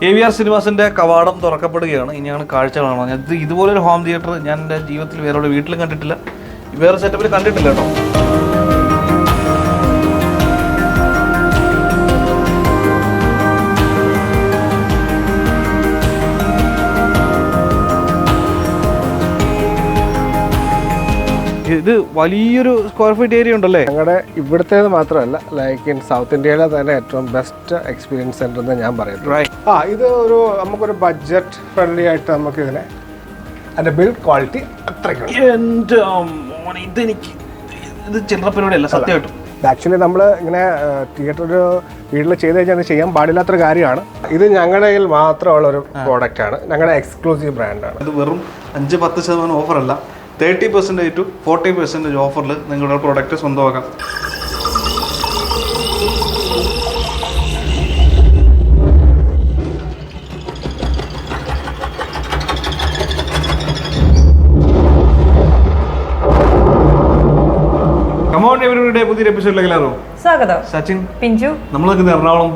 AVR സിനിമാസിൻ്റെ കവാടം തുറക്കപ്പെടുകയാണ്. ഇനിയാണ് കാഴ്ച കാണുന്നത്. ഇതുപോലൊരു ഹോം തിയേറ്റർ ഞാൻ എൻ്റെ ജീവിതത്തിൽ വേറെ വീട്ടിലും കണ്ടിട്ടില്ല, വേറെ സെറ്റപ്പിൽ കണ്ടിട്ടില്ല കേട്ടോ. ഇത് വലിയൊരു സ്ക്വയർ ഫീറ്റ് ഏരിയ ഉണ്ടല്ലേ? ഞങ്ങളുടെ ഇവിടുത്തേത് മാത്രമല്ല, ലൈക്ക് ഇൻ സൗത്ത് ഇന്ത്യയിലെ തന്നെ ഏറ്റവും ബെസ്റ്റ് എക്സ്പീരിയൻസ് സെന്റർ എന്ന് ഞാൻ പറയുന്നത്. ഇത് നമുക്കൊരു ബഡ്ജറ്റ് ഫ്രണ്ട്ലി ആയിട്ട് നമുക്ക് ഇതിനെ അതിന്റെ ബിൽഡ് ക്വാളിറ്റി അത്രയ്ക്ക്. ഇത് ചില്ലറ പരിപാടിയല്ല സത്യമായിട്ടും. ആക്ച്വലി നമ്മൾ ഇങ്ങനെ തിയേറ്റർ വീട്ടിൽ ചെയ്ത് കഴിഞ്ഞാൽ അത് ചെയ്യാൻ പാടില്ലാത്തൊരു കാര്യമാണ്. ഇത് ഞങ്ങളുടെ കയ്യിൽ മാത്രമുള്ള ഒരു പ്രോഡക്റ്റ് ആണ്, ഞങ്ങളുടെ എക്സ്ക്ലൂസീവ് ബ്രാൻഡാണ്. ഇത് വെറും 5-10% ഓഫറല്ല, 30% to 40% ഓഫറിൽ നിങ്ങളുടെ പ്രോഡക്റ്റ് സ്വന്തമാക്കാം. കമോൺ എവരിബഡി, പുതിയൊരു എപ്പിസോഡിലേക്ക് എല്ലാവരും സ്വാഗതം. സച്ചിൻ, പിഞ്ചു. നമ്മൾ നിൽക്കുന്നത് എറണാകുളം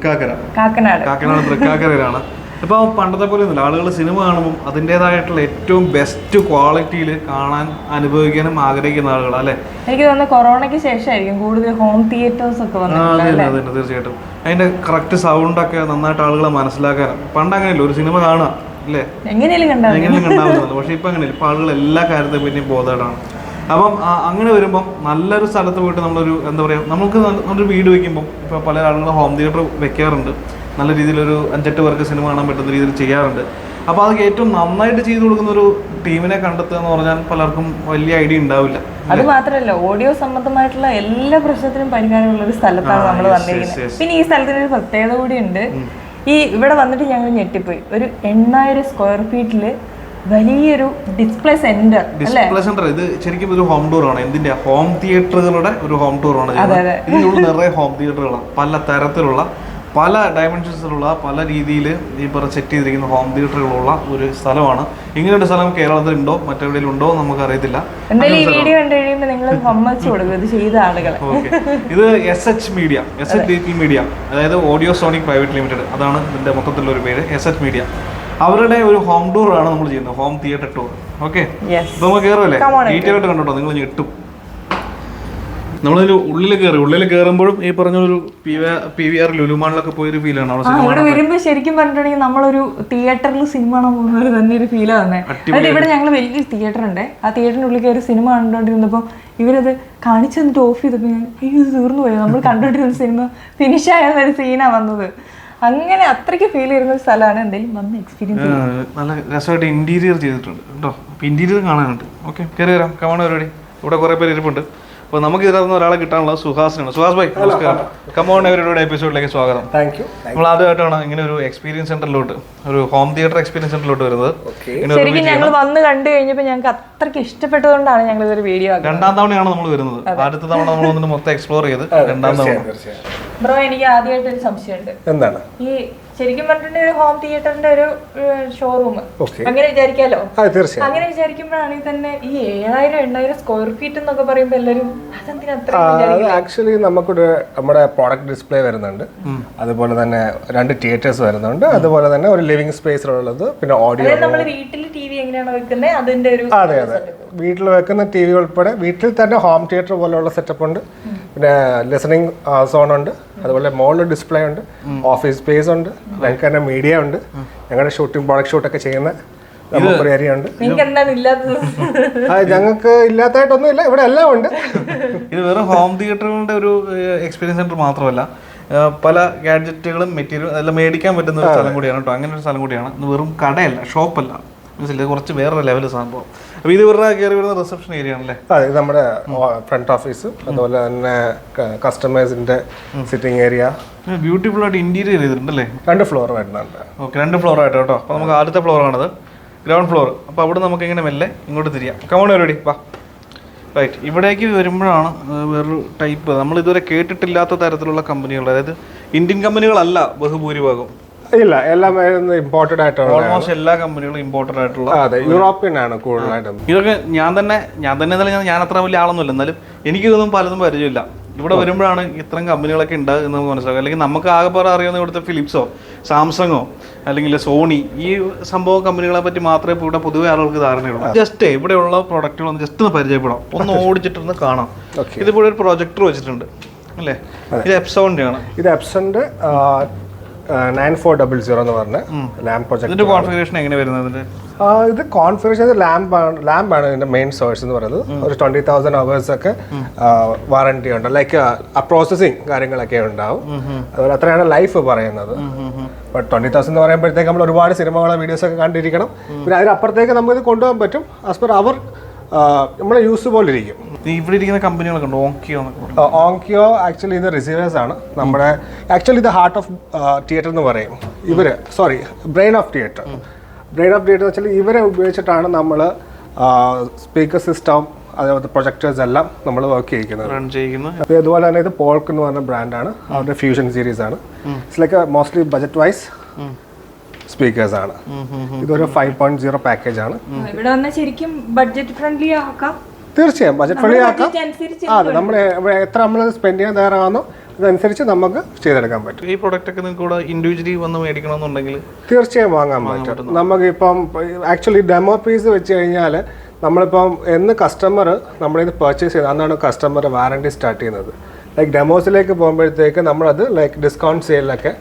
കാക്കനാട് തൃക്കാക്കരയിലാണ്. ഇപ്പോൾ പണ്ടത്തെ പോലെ ഒന്നുമില്ല, ആളുകൾ സിനിമ കാണുമ്പോൾ അതിൻ്റെതായിട്ടുള്ള ഏറ്റവും ബെസ്റ്റ് ക്വാളിറ്റിയിൽ കാണാൻ അനുഭവിക്കാനും ആഗ്രഹിക്കുന്ന ആളുകളാണ് അല്ലേ? എനിക്ക് തോന്നുന്നു കൊറോണയ്ക്ക് ശേഷമായിരിക്കും കൂടുതൽ ഹോം തിയേറ്റേഴ്സ് ഒക്കെ അതെ തീർച്ചയായിട്ടും. അതിൻ്റെ കറക്റ്റ് സൗണ്ടൊക്കെ നന്നായിട്ട് ആളുകളെ മനസ്സിലാക്കാനും. പണ്ട് അങ്ങനെയല്ല, ഒരു സിനിമ കാണുക അല്ലേ, എങ്ങനെയും കണ്ടാവുന്നത്. പക്ഷേ ഇപ്പം അങ്ങനെയല്ല, ഇപ്പം ആളുകൾ എല്ലാ കാര്യത്തെ പറ്റിയും ബോധേഡാണ്. അപ്പം അങ്ങനെ വരുമ്പം നല്ലൊരു സ്ഥലത്ത് പോയിട്ട് നമ്മളൊരു എന്താ പറയുക, നമുക്ക് നല്ലൊരു വീട് വെക്കുമ്പം ഇപ്പോൾ പല ആളുകളും ഹോം തിയേറ്റർ വെക്കാറുണ്ട്, നല്ല രീതിയിലൊരു 5-8 പേർക്ക് സിനിമ കാണാൻ പറ്റുന്ന രീതിയിൽ ചെയ്യാറുണ്ട്. അപ്പോൾ അതൊക്കെ ഏറ്റവും നന്നായിട്ട് ചെയ്തു കൊടുക്കുന്ന ഒരു ടീമിനെ കണ്ടെത്തുക എന്ന് പറഞ്ഞാൽ പലർക്കും വലിയ ഐഡിയ ഉണ്ടാവില്ല. അത് മാത്രമല്ല, ഓഡിയോ സംബന്ധമായിട്ടുള്ള എല്ലാ പ്രശ്നത്തിനും പരിഹാരമുള്ള ഒരു സ്ഥലത്താണ് നമ്മൾ വന്നിരിക്കുന്നത്. പിന്നെ ഈ സ്ഥലത്തിന് ഒരു പ്രത്യേകത കൂടി ഉണ്ട്. ഇവിടെ വന്നിട്ട് ഞങ്ങൾ ഞെട്ടിപ്പോയി. ഒരു 8000 സ്ക്വയർ ഫീറ്റില് വലിയൊരു ഡിസ്പ്ലേ സെന്റർ. ഇത് ശരിക്കും ഒരു ഹോം ടൂർ ആണ്. എന്തിന്റെ ഹോം തിയേറ്ററുകളുടെ ഒരു ഹോം ടൂർ ആണ്. ഇതിനുള്ള നിറയെ ഹോം തിയേറ്ററുകളാണ്, പല തരത്തിലുള്ള പല ഡയമെൻഷൻസിലുള്ള പല രീതിയിൽ ഈ പറഞ്ഞ സെറ്റ് ചെയ്തിരിക്കുന്ന ഹോം തിയേറ്ററുകളുള്ള ഒരു സ്ഥലമാണ്. ഇങ്ങനൊരു സ്ഥലം കേരളത്തിൽ ഉണ്ടോ മറ്റെവിടെയും ഉണ്ടോ നമുക്ക് അറിയത്തില്ല. ഇത് SH മീഡിയ, അതായത് ഓഡിയോ സോണിക് പ്രൈവറ്റ് ലിമിറ്റഡ്, അതാണ് ഇതിന്റെ മൊത്തത്തിലുള്ള ഒരു പേര്, SH മീഡിയ. അവരുടെ ഒരു ഹോം ടൂർ ആണ് നമ്മൾ ചെയ്യുന്നത്, ഹോം തിയേറ്റർ ടൂർ. ഓക്കെ, ഇപ്പൊ നമ്മൾ കയറുമല്ലേ, ഡീറ്റെയിൽ ആയിട്ട് കണ്ടോ, നിങ്ങൾ ഞെട്ടും. നമ്മളൊരു ഉള്ളിൽ കയറുമ്പോഴും ഈ പറഞ്ഞൊരു PVR ലുലുമാളിലൊക്കെ പോയൊരു ഫീലാണ് അവിടെ വരുമ്പോൾ. ശരിക്കും പറഞ്ഞിട്ടുണ്ടെങ്കിൽ നമ്മളൊരു തിയേറ്ററിൽ സിനിമ കാണാൻ പോകുന്ന തന്നെ ഒരു ഫീലാണ് തന്നെ. അതായത് ഇവിടെ ഞങ്ങൾ വലിയൊരു തിയേറ്റർ ഉണ്ട്, ആ തിയേറ്ററിന്റെ ഉള്ളിൽ കയറി സിനിമ കണ്ടുകൊണ്ടിരുന്നപ്പോൾ ഇവരത് കാണിച്ചു തന്നിട്ട് ഓഫ് ചെയ്തപ്പോൾ ഞാൻ ഇത് തീർന്നു പോയി. നമ്മൾ കണ്ടുകൊണ്ടിരുന്ന സിനിമ ഫിനിഷ് ആയ ഒരു സീനാണ് വന്നത്. അങ്ങനെ അത്രയ്ക്ക് ഫീൽ ചെയ്യുന്ന ഒരു സ്ഥലമാണ്. എന്തെങ്കിലും വന്ന് എക്സ്പീരിയൻസ് നല്ല രസമായിട്ട് ഇന്റീരിയർ ചെയ്തിട്ടുണ്ട് കേട്ടോ. അപ്പോൾ ഇന്റീരിയർ കാണാനുണ്ട്. ഓക്കെ, കയറി വരാം. കമോൺ പരിപാടി. ഇവിടെ കുറേ പേര് ഇരിപ്പുണ്ട്. അപ്പോൾ നമുക്ക് ഇതിനകത്ത് ഒരാളെ കിട്ടാനുള്ളത് സുഹാസിനാണ്. സുഹാസ് ഭായ് നമസ്കാരം. കമോൺ എവരിബഡി എപ്പിസോഡിലേക്ക് സ്വാഗതം. Thank you. നമ്മൾ ആദ്യമായിട്ടാണ് ഇങ്ങനെ ഒരു എക്സ്പീരിയൻസ് സെന്ററിലോട്ട്, ഒരു ഹോം തിയേറ്റർ എക്സ്പീരിയൻസ് സെന്ററിലോട്ട് വരുന്നത്. ശരിക്കും ഞങ്ങൾ വന്ന് കണ്ടു കഴിഞ്ഞപ്പോൾ ഞങ്ങൾക്ക് അത്രയ്ക്ക് ഇഷ്ടപ്പെട്ടതുകൊണ്ടാണ് ഞങ്ങൾ ഇതൊരു വീഡിയോ ആക്കുന്നത്. 2ാം തവണയാണ് നമ്മൾ വരുന്നത്. ആദ്യത്തെ തവണ നമ്മൾ വന്നിട്ട് മൊത്തം എക്സ്പ്ലോർ ചെയ്ത് 2ാം തവണ. ബ്രോ, എനിക്ക് ആദ്യമായിട്ടൊരു സംശയമുണ്ട്. എന്താണ്? ഈ ശരിക്കും പറഞ്ഞിട്ടുണ്ടെങ്കിൽ ഒരു ഹോം തിയേറ്ററിന്റെ ഒരു ഷോറൂം അങ്ങനെ വിചാരിക്കാലോ. അങ്ങനെ വിചാരിക്കുമ്പോഴാണെങ്കിൽ തന്നെ ഈ 7000-8000 സ്ക്വയർ ഫീറ്റ് എന്നൊക്കെ പറയുമ്പോൾ എല്ലാവരും ആക്ച്വലി നമ്മുടെ പ്രോഡക്റ്റ് ഡിസ്പ്ലേ വരുന്നുണ്ട്, അതുപോലെ തന്നെ 2 തിയേറ്റേഴ്സ് വരുന്നുണ്ട്, അതുപോലെ തന്നെ ഒരു ലിവിംഗ് സ്പേസിലുള്ളത്, പിന്നെ ഓഡിയോ. നമ്മൾ വീട്ടിൽ TV എങ്ങനെയാണോ വെക്കുന്നത് അതിന്റെ ഒരു. അതെ, വീട്ടിൽ വെക്കുന്ന TV ഉൾപ്പെടെ വീട്ടിൽ തന്നെ ഹോം തിയേറ്റർ പോലെയുള്ള സെറ്റപ്പ് ഉണ്ട്. പിന്നെ ലിസണിങ് സോൺ ഉണ്ട്, അതുപോലെ മോളിൽ ഡിസ്പ്ലേ ഉണ്ട്, ഓഫീസ് സ്പേസ് ഉണ്ട്, ഞങ്ങൾക്ക് തന്നെ മീഡിയ ഉണ്ട്, ഞങ്ങളുടെ ഷൂട്ടിംഗ് പ്രോഡക്റ്റ് ഷൂട്ടൊക്കെ ചെയ്യുന്ന നമുക്കൊരു ഏരിയ ഉണ്ട്. ഞങ്ങൾക്ക് ഇല്ലാത്തതായിട്ടൊന്നും ഇല്ല, ഇവിടെ എല്ലാം ഉണ്ട്. ഇത് വെറും ഹോം തിയേറ്ററുകളുടെ ഒരു എക്സ്പീരിയൻസ് സെന്റർ മാത്രമല്ല, പല ഗാഡ്ജറ്റുകളും മെറ്റീരിയലും എല്ലാം മേടിക്കാൻ പറ്റുന്ന ഒരു സ്ഥലം കൂടിയാണ് കേട്ടോ. അങ്ങനെ ഒരു സ്ഥലം കൂടിയാണ്. വെറും കടയല്ല, ഷോപ്പല്ല, മനസ്സിലായി, കുറച്ച് വേറെ ലെവൽ സംഭവം. അപ്പോൾ ഇത് ഇവരുടെ കയറി വരുന്ന റിസപ്ഷൻ ഏരിയ ആണല്ലേ? അതെ, ഇത് നമ്മുടെ ഫ്രണ്ട് ഓഫീസ്, അതുപോലെ തന്നെ കസ്റ്റമേഴ്സിന്റെ സിറ്റിംഗ് ഏരിയ. ബ്യൂട്ടിഫുൾ ആയിട്ട് ഇന്റീരിയർ ചെയ്തിട്ടുണ്ടല്ലേ? 2 ഫ്ലോർ വരുന്നുണ്ട്. ഓക്കെ, 2 ഫ്ലോർ ആയിട്ട് കേട്ടോ. അപ്പോൾ നമുക്ക് ആദ്യത്തെ ഫ്ലോറാണത്, ഗ്രൗണ്ട് ഫ്ലോർ. അപ്പോൾ അവിടെ നമുക്ക് ഇങ്ങനെ മെല്ലെ ഇങ്ങോട്ട് തിരിയാം. കമോൺ പരിപാടി വാ. റൈറ്റ്, ഇവിടേക്ക് വരുമ്പോഴാണ് വേറൊരു ടൈപ്പ് നമ്മൾ ഇതുവരെ കേട്ടിട്ടില്ലാത്ത തരത്തിലുള്ള കമ്പനികൾ. അതായത് ഇന്ത്യൻ കമ്പനികളല്ല ബഹുഭൂരിഭാഗം. ഇല്ല, എല്ലാം ഇമ്പോർട്ടഡ് ആയിട്ടുള്ള, ഓൾമോസ്റ്റ് എല്ലാ കമ്പനികളും ഇമ്പോർട്ടഡ് ആയിട്ടുള്ള. അതെ, യൂറോപ്യൻ ആണ് കൂടുതലായിട്ടും. ഇതൊക്കെ ഞാൻ തന്നെ ഞാൻ അത്ര വലിയ ആളൊന്നുമില്ല, എന്നാലും എനിക്കിതൊന്നും പലതും പരിചയമില്ല. ഇവിടെ വരുമ്പോഴാണ് ഇത്രയും കമ്പനികളൊക്കെ ഉണ്ട് എന്ന് നമുക്ക് മനസ്സിലാക്കുക. അല്ലെങ്കിൽ നമുക്ക് ആകെപ്പാടെ അറിയാവുന്ന ഇവിടുത്തെ ഫിലിപ്സോ സാംസങ്ങോ അല്ലെങ്കിൽ സോണി ഈ സംഭവം കമ്പനികളെ പറ്റി മാത്രമേ ഇവിടെ പൊതുവെ ആളുകൾക്ക് ധാരണയുള്ളൂ. ജസ്റ്റ് ഇവിടെയുള്ള പ്രൊഡക്റ്റുകളൊന്ന് ജസ്റ്റ് ഒന്ന് പരിചയപ്പെടാം, ഒന്ന് ഓടിച്ചിട്ടൊന്ന് കാണാം. ഇതിപ്പോൾ ഒരു പ്രൊജക്ടർ വെച്ചിട്ടുണ്ട് അല്ലേ? ഇത് എപ്സോണിന്റെ ആണ്. ഇത് എപ്സോണിന്റെ 9400 എന്ന് പറഞ്ഞ ലാമ്പ് പ്രൊജക്ടർ. ഇതിന്റെ കോൺഫിഗറേഷൻ എങ്ങനെ വരുന്നത്? ഇത് കോൺഫിഗറേഷൻ ലാമ്പാണ് ഇതിന്റെ മെയിൻ സോഴ്സ് എന്ന് പറയുന്നത്. ഒരു 20,000 hours ഒക്കെ വാറന്റി ഉണ്ട്. ലൈക്ക് പ്രോസസ്സിങ് കാര്യങ്ങളൊക്കെ ഉണ്ടാവും. അതുപോലെ അത്രയാണ് ലൈഫ് പറയുന്നത്. ബട്ട് 20,000 എന്ന് പറയുമ്പോഴത്തേക്ക് നമ്മൾ ഒരുപാട് സിനിമകളോ വീഡിയോസ് ഒക്കെ കണ്ടിരിക്കണം. പിന്നെ അതിനപ്പുറത്തേക്ക് നമുക്കിത് കൊണ്ടുപോകാൻ പറ്റും. ആസ് പെർ അവർ നമ്മളെ യൂസ് പോലെ ഇരിക്കും. ഇവിടെ ഇരിക്കുന്ന കമ്പനികളൊക്കെ ഉണ്ട്. ഓങ്കിയോ ആക്ച്വലി ഇത് റിസീവേഴ്സ് ആണ്. നമ്മുടെ ആക്ച്വലി ഇത് ഹാർട്ട് ഓഫ് തിയേറ്റർ എന്ന് പറയും ഇവര്. സോറി, ബ്രെയിൻ ഓഫ് തിയേറ്റർ എന്ന് വെച്ചാൽ ഇവരെ ഉപയോഗിച്ചിട്ടാണ് നമ്മൾ സ്പീക്കർ സിസ്റ്റം അതേപോലത്തെ പ്രൊജക്ടേഴ്സ് എല്ലാം നമ്മൾ വർക്ക് ചെയ്യിക്കുന്നത്. അതുപോലെ തന്നെ ഇത് പോൾക്ക് എന്ന് പറഞ്ഞ ബ്രാൻഡാണ്. അവരുടെ ഫ്യൂഷൻ സീരീസ് ആണ്. It's like mostly budget wise speakers ആണ്. ഇതൊരു 5.0 പാക്കേജ് ആണ്. ശരിക്കും ബഡ്ജറ്റ് ഫ്രണ്ട്ലി ആക്കാം. തീർച്ചയായും ബജറ്റ് ഫ്രണ്ട്ലി ആക്കാം. അതെ, നമ്മൾ എത്ര നമ്മൾ സ്പെൻഡ് ചെയ്യാൻ തയ്യാറാകുന്നോ അതനുസരിച്ച് നമുക്ക് ചെയ്തെടുക്കാൻ പറ്റും. ഈ പ്രൊഡക്റ്റ് ഒക്കെ നിങ്ങൾക്ക് ഇൻഡിവിജ്വലി വന്ന് മേടിക്കണമെന്നുണ്ടെങ്കിൽ തീർച്ചയായും വാങ്ങാൻ പറ്റും. നമുക്കിപ്പം ആക്ച്വലി ഡെമോ പീസ് വെച്ച് കഴിഞ്ഞാൽ നമ്മളിപ്പം കസ്റ്റമർ നമ്മളിത് പർച്ചേസ് ചെയ്യുന്നത് അന്നാണ് കസ്റ്റമർ വാറണ്ടി സ്റ്റാർട്ട് ചെയ്യുന്നത്. ലൈക്ക് ഡെമോസിലേക്ക് പോകുമ്പോഴത്തേക്ക് നമ്മളത് ലൈക്ക് ഡിസ്കൗണ്ട് സെയിലൊക്കെ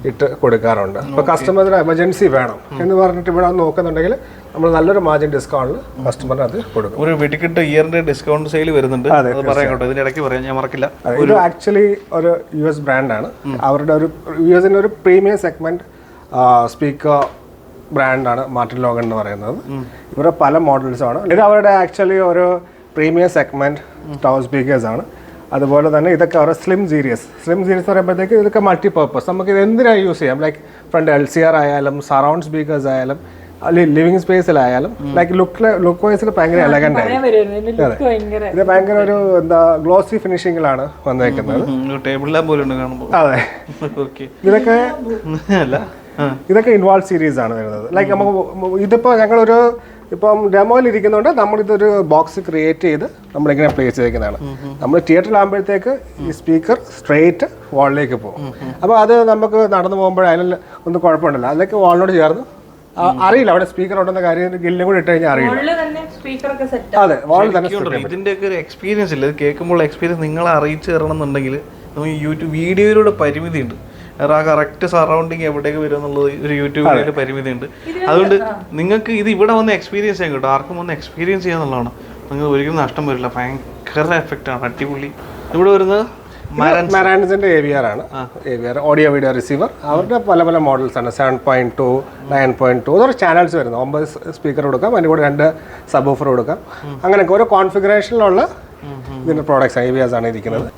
ഇട്ട് കൊടുക്കാറുണ്ട്. അപ്പോൾ കസ്റ്റമറിന് എമർജൻസി വേണം എന്ന് പറഞ്ഞിട്ട് ഇവിടെ നോക്കുന്നുണ്ടെങ്കിൽ നമ്മൾ നല്ലൊരു മാർജിൻ ഡിസ്കൗണ്ടിൽ കസ്റ്റമറിന് അത് കൊടുക്കും. ഒരു വെടിക്കെട്ട് ഇയറിന്റെ ഡിസ്കൗണ്ട് സെയിൽ വരുന്നുണ്ട്. ഇതിന്റെ ഇടയ്ക്ക് പറയാം, ഞാൻ മറക്കില്ല. ഇത് ആക്ച്വലി ഒരു US ബ്രാൻഡാണ്. അവരുടെ ഒരു US-ന്റെ ഒരു പ്രീമിയം സെഗ്മെന്റ് സ്പീക്കർ ബ്രാൻഡാണ് മാർട്ടിൻ ലോഗൻ എന്ന് പറയുന്നത്. ഇവരുടെ പല മോഡൽസാണ്. ഇത് അവരുടെ ആക്ച്വലി ഒരു പ്രീമിയം സെഗ്മെന്റ് ടവർ സ്പീക്കേഴ്സ് ആണ്. അതുപോലെ തന്നെ ഇതൊക്കെ അവരുടെ സ്ലിം സീരീസ് പറയുമ്പോഴത്തേക്ക് ഇതൊക്കെ മൾട്ടി പർപ്പസ് നമുക്ക് ഇത് എന്തിനാണ് യൂസ് ചെയ്യാം. ലൈക്ക് ഫ്രണ്ട് LCR ആയാലും സറൗണ്ട് സ്പീക്കേഴ്സ് ആയാലും ലിവിംഗ് സ്പേസിലായാലും ലൈക്ക് ലുക്ക് വൈസിൽ ഭയങ്കര എലഗന്റ് ആയി. ഇത് ഭയങ്കര ഒരു എന്താ ഗ്ലോസി ഫിനിഷിംഗിലാണ് വന്നേക്കുന്നത്. അതെ, ഇതൊക്കെ ഇൻവാൾവ് സീരീസ് ആണ് വരുന്നത്. ലൈക്ക് നമുക്ക് ഇതിപ്പോ ഞങ്ങളൊരു ഇപ്പം ഡെമോയിൽ ഇരിക്കുന്നുണ്ട്. നമ്മളിതൊരു ബോക്സ് ക്രിയേറ്റ് ചെയ്ത് നമ്മളിങ്ങനെ പ്ലേസ് ചെയ്തിരിക്കുന്നതാണ്. നമ്മൾ തിയേറ്ററിലാകുമ്പോഴത്തേക്ക് ഈ സ്പീക്കർ സ്ട്രെയിറ്റ് വാളിലേക്ക് പോകും. അപ്പോൾ അത് നമുക്ക് നടന്നു പോകുമ്പോൾ അതിൽ ഒന്നും കുഴപ്പമുണ്ടല്ലോ. അതിലേക്ക് വാളിനോട് ചേർന്ന് അറിയില്ല അവിടെ സ്പീക്കർ ഉണ്ടെന്ന കാര്യം ഗില്ലും കൂടി ഇട്ട് കഴിഞ്ഞാൽ അറിയില്ല. അതെ, വാളിൽ തന്നെ. ഇതിന്റെ ഒക്കെ ഒരു എക്സ്പീരിയൻസ് ഇല്ല. ഇത് കേൾക്കുമ്പോൾ എക്സ്പീരിയൻസ് നിങ്ങളെ അറിയിച്ചു തരണം എന്നുണ്ടെങ്കിൽ നമുക്ക് യൂട്യൂബ് വീഡിയോയിലൂടെ പരിമിതി ഉണ്ട്. ആ കറക്റ്റ് സറൗണ്ടിങ് എവിടേക്ക് വരും എന്നുള്ളത് ഒരു യൂട്യൂബ് വീഡിയോയിൽ പരിമിതി ഉണ്ട്. അതുകൊണ്ട് നിങ്ങൾക്ക് ഇത് ഇവിടെ വന്ന് എക്സ്പീരിയൻസ് ചെയ്യാൻ കിട്ടും. ആർക്കും വന്ന് എക്സ്പീരിയൻസ് ചെയ്യാന്നുള്ളതാണ്. നിങ്ങൾക്ക് ഒരിക്കലും നഷ്ടം വരില്ല. ഭയങ്കര എഫക്റ്റ് ആണ്, അടിപൊളി. ഇവിടെ വരുന്നത് മാരാൻസിന്റെ AVR ആണ്. AVR audio video receiver. അവരുടെ പല പല മോഡൽസ് ആണ്. 7.2, 9.2 അതൊരു ചാനൽസ് വരുന്നത്. 9 സ്പീക്കർ കൊടുക്കാം, അതിന് കൂടെ 2 സബ് ഓഫർ കൊടുക്കാം. അങ്ങനെയൊക്കെ ഓരോ കോൺഫിഗറേഷനിലുള്ള ഇതിന്റെ പ്രോഡക്ട്സ് AVRs ആണ് ഇരിക്കുന്നത്.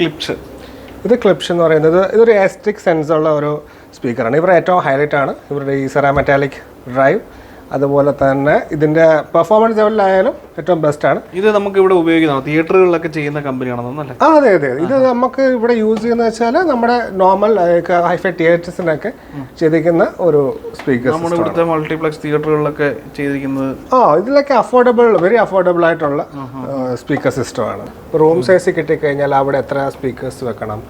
ഇത് ക്ലിപ്സ് എന്ന് പറയുന്നത് ഇതൊരു എസ്റ്റിക് സെൻസ് ഉള്ള ഒരു സ്പീക്കറാണ്. ഇവരുടെ ഏറ്റവും ഹൈലൈറ്റ് ആണ് ഇവരുടെ ഈ സെറാമെറ്റാലിക് ഡ്രൈവ്. അതുപോലെ തന്നെ ഇതിന്റെ പെർഫോമൻസ് ലെവലിലായാലും ഏറ്റവും ബെസ്റ്റ് ആണ്. ഇത് നമുക്ക് ഇവിടെ ഉപയോഗിക്കുന്ന തിയേറ്ററുകളിലൊക്കെ ചെയ്യുന്ന കമ്പനിയാണെന്നല്ലേ? അതെ. ഇത് നമുക്ക് ഇവിടെ യൂസ് ചെയ്യുന്ന വെച്ചാൽ നമ്മുടെ നോർമൽ ഹൈഫൈ തിയേറ്റേഴ്സിനൊക്കെ ചെയ്തിരിക്കുന്ന ഒരു സ്പീക്കർ. നമ്മുടെ ഇവിടുത്തെ മൾട്ടിപ്ലക്സ് തിയേറ്ററുകളിലൊക്കെ ചെയ്തിരിക്കുന്നത് ഇതിലൊക്കെ വെരി അഫോർഡബിൾ ആയിട്ടുള്ള സ്പീക്കർ സിസ്റ്റമാണ്. റൂം സൈസ് കിട്ടിക്കഴിഞ്ഞാൽ അവിടെ എത്ര സ്പീക്കേഴ്സ് വെക്കണം,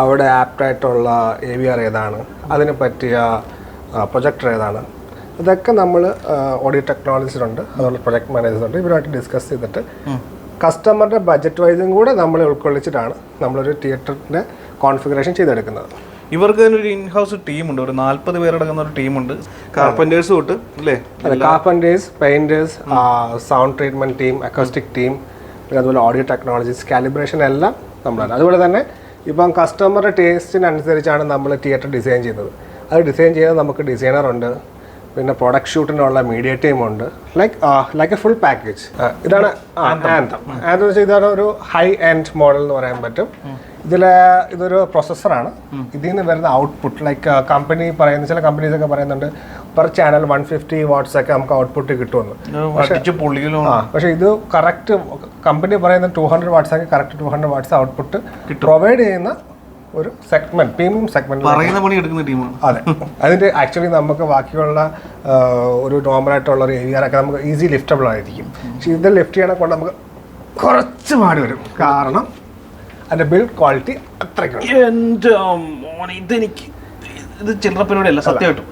അവിടെ ആപ്റ്റായിട്ടുള്ള AVR ഏതാണ്, അതിന് പറ്റിയ പ്രൊജക്ടർ ഏതാണ്, ഇതൊക്കെ നമ്മൾ ഓഡിയോ ടെക്നോളജിയിലുണ്ട്. അതുപോലെ പ്രൊജക്ട് മാനേജറുണ്ട്. ഇവരുമായിട്ട് ഡിസ്കസ് ചെയ്തിട്ട് കസ്റ്റമറുടെ ബജറ്റ് വൈസും കൂടെ നമ്മൾ ഉൾക്കൊള്ളിച്ചിട്ടാണ് നമ്മളൊരു തിയേറ്ററിൻ്റെ കോൺഫിഗറേഷൻ ചെയ്തെടുക്കുന്നത്. ഇവർക്ക് തന്നെ ഒരു ഇൻഹൗസ് ടീമുണ്ട്. ഒരു 40 പേരടങ്ങുന്ന ഒരു ടീമുണ്ട്. കാർപ്പൻറ്റേഴ്സ് തൊട്ട് അല്ലേ? അതെ, carpenter's, painters, sound treatment team, acoustic team, പിന്നെ അതുപോലെ ഓഡിയോ ടെക്നോളജീസ്, കാലിബ്രേഷൻ എല്ലാം നമ്മളാണ്. അതുപോലെ തന്നെ ഇപ്പം കസ്റ്റമറുടെ ടേസ്റ്റിനനുസരിച്ചാണ് നമ്മൾ തിയേറ്റർ ഡിസൈൻ ചെയ്യുന്നത്. അത് ഡിസൈൻ ചെയ്യുന്നത് നമുക്ക് ഡിസൈനറുണ്ട്, പിന്നെ പ്രൊഡക്റ്റ് ഷൂട്ടിനുള്ള മീഡിയ ടീമുണ്ട്. Like a full package. ഇതാണ് ആന്തം. ഇതാണ് ഒരു ഹൈ എൻഡ് മോഡൽ എന്ന് പറയാൻ പറ്റും. ഇതൊരു പ്രൊസസ്സറാണ്. ഇതിൽ നിന്ന് വരുന്ന ഔട്ട്പുട്ട് ലൈക്ക് കമ്പനി പറയുന്ന ചില കമ്പനീസൊക്കെ പറയുന്നുണ്ട് പെർ ചാനൽ 150 വാട്ട്സ് ഒക്കെ നമുക്ക് ഔട്ട്പുട്ട് കിട്ടുമെന്ന്. പക്ഷേ ഇത് കറക്റ്റ് കമ്പനി പറയുന്ന 200 വാട്ട്സ് ഒക്കെ കറക്റ്റ് 200 വാട്ട്സ് ഔട്ട്പുട്ട് പ്രൊവൈഡ് ചെയ്യുന്ന ഒരു സെഗ്മെന്റ്, പ്രീമിയം സെഗ്മെന്റ് പറയുന്ന പണി എടുക്കുന്ന ടീമാണ്. അതെ, അതിന്റെ ആക്ച്വലി നമുക്ക് ബാക്കിയുള്ള ഒരു നോർമലായിട്ടുള്ള ഒരു AVR ഒക്കെ നമുക്ക് ഈസി ലിഫ്റ്റബിൾ ആയിരിക്കും. പക്ഷെ ഇത് ലിഫ്റ്റ് ചെയ്യണെ കൊണ്ട് നമുക്ക് കുറച്ച് പാട് വരും. കാരണം അതിന്റെ ബിൽഡ് ക്വാളിറ്റി അത്രയ്ക്കുണ്ട്. എന്റെ മോനെ, ഇതെനിക്ക് ഇത് ചില്ലറ പരിപാടിയല്ല, സത്യമായിട്ടും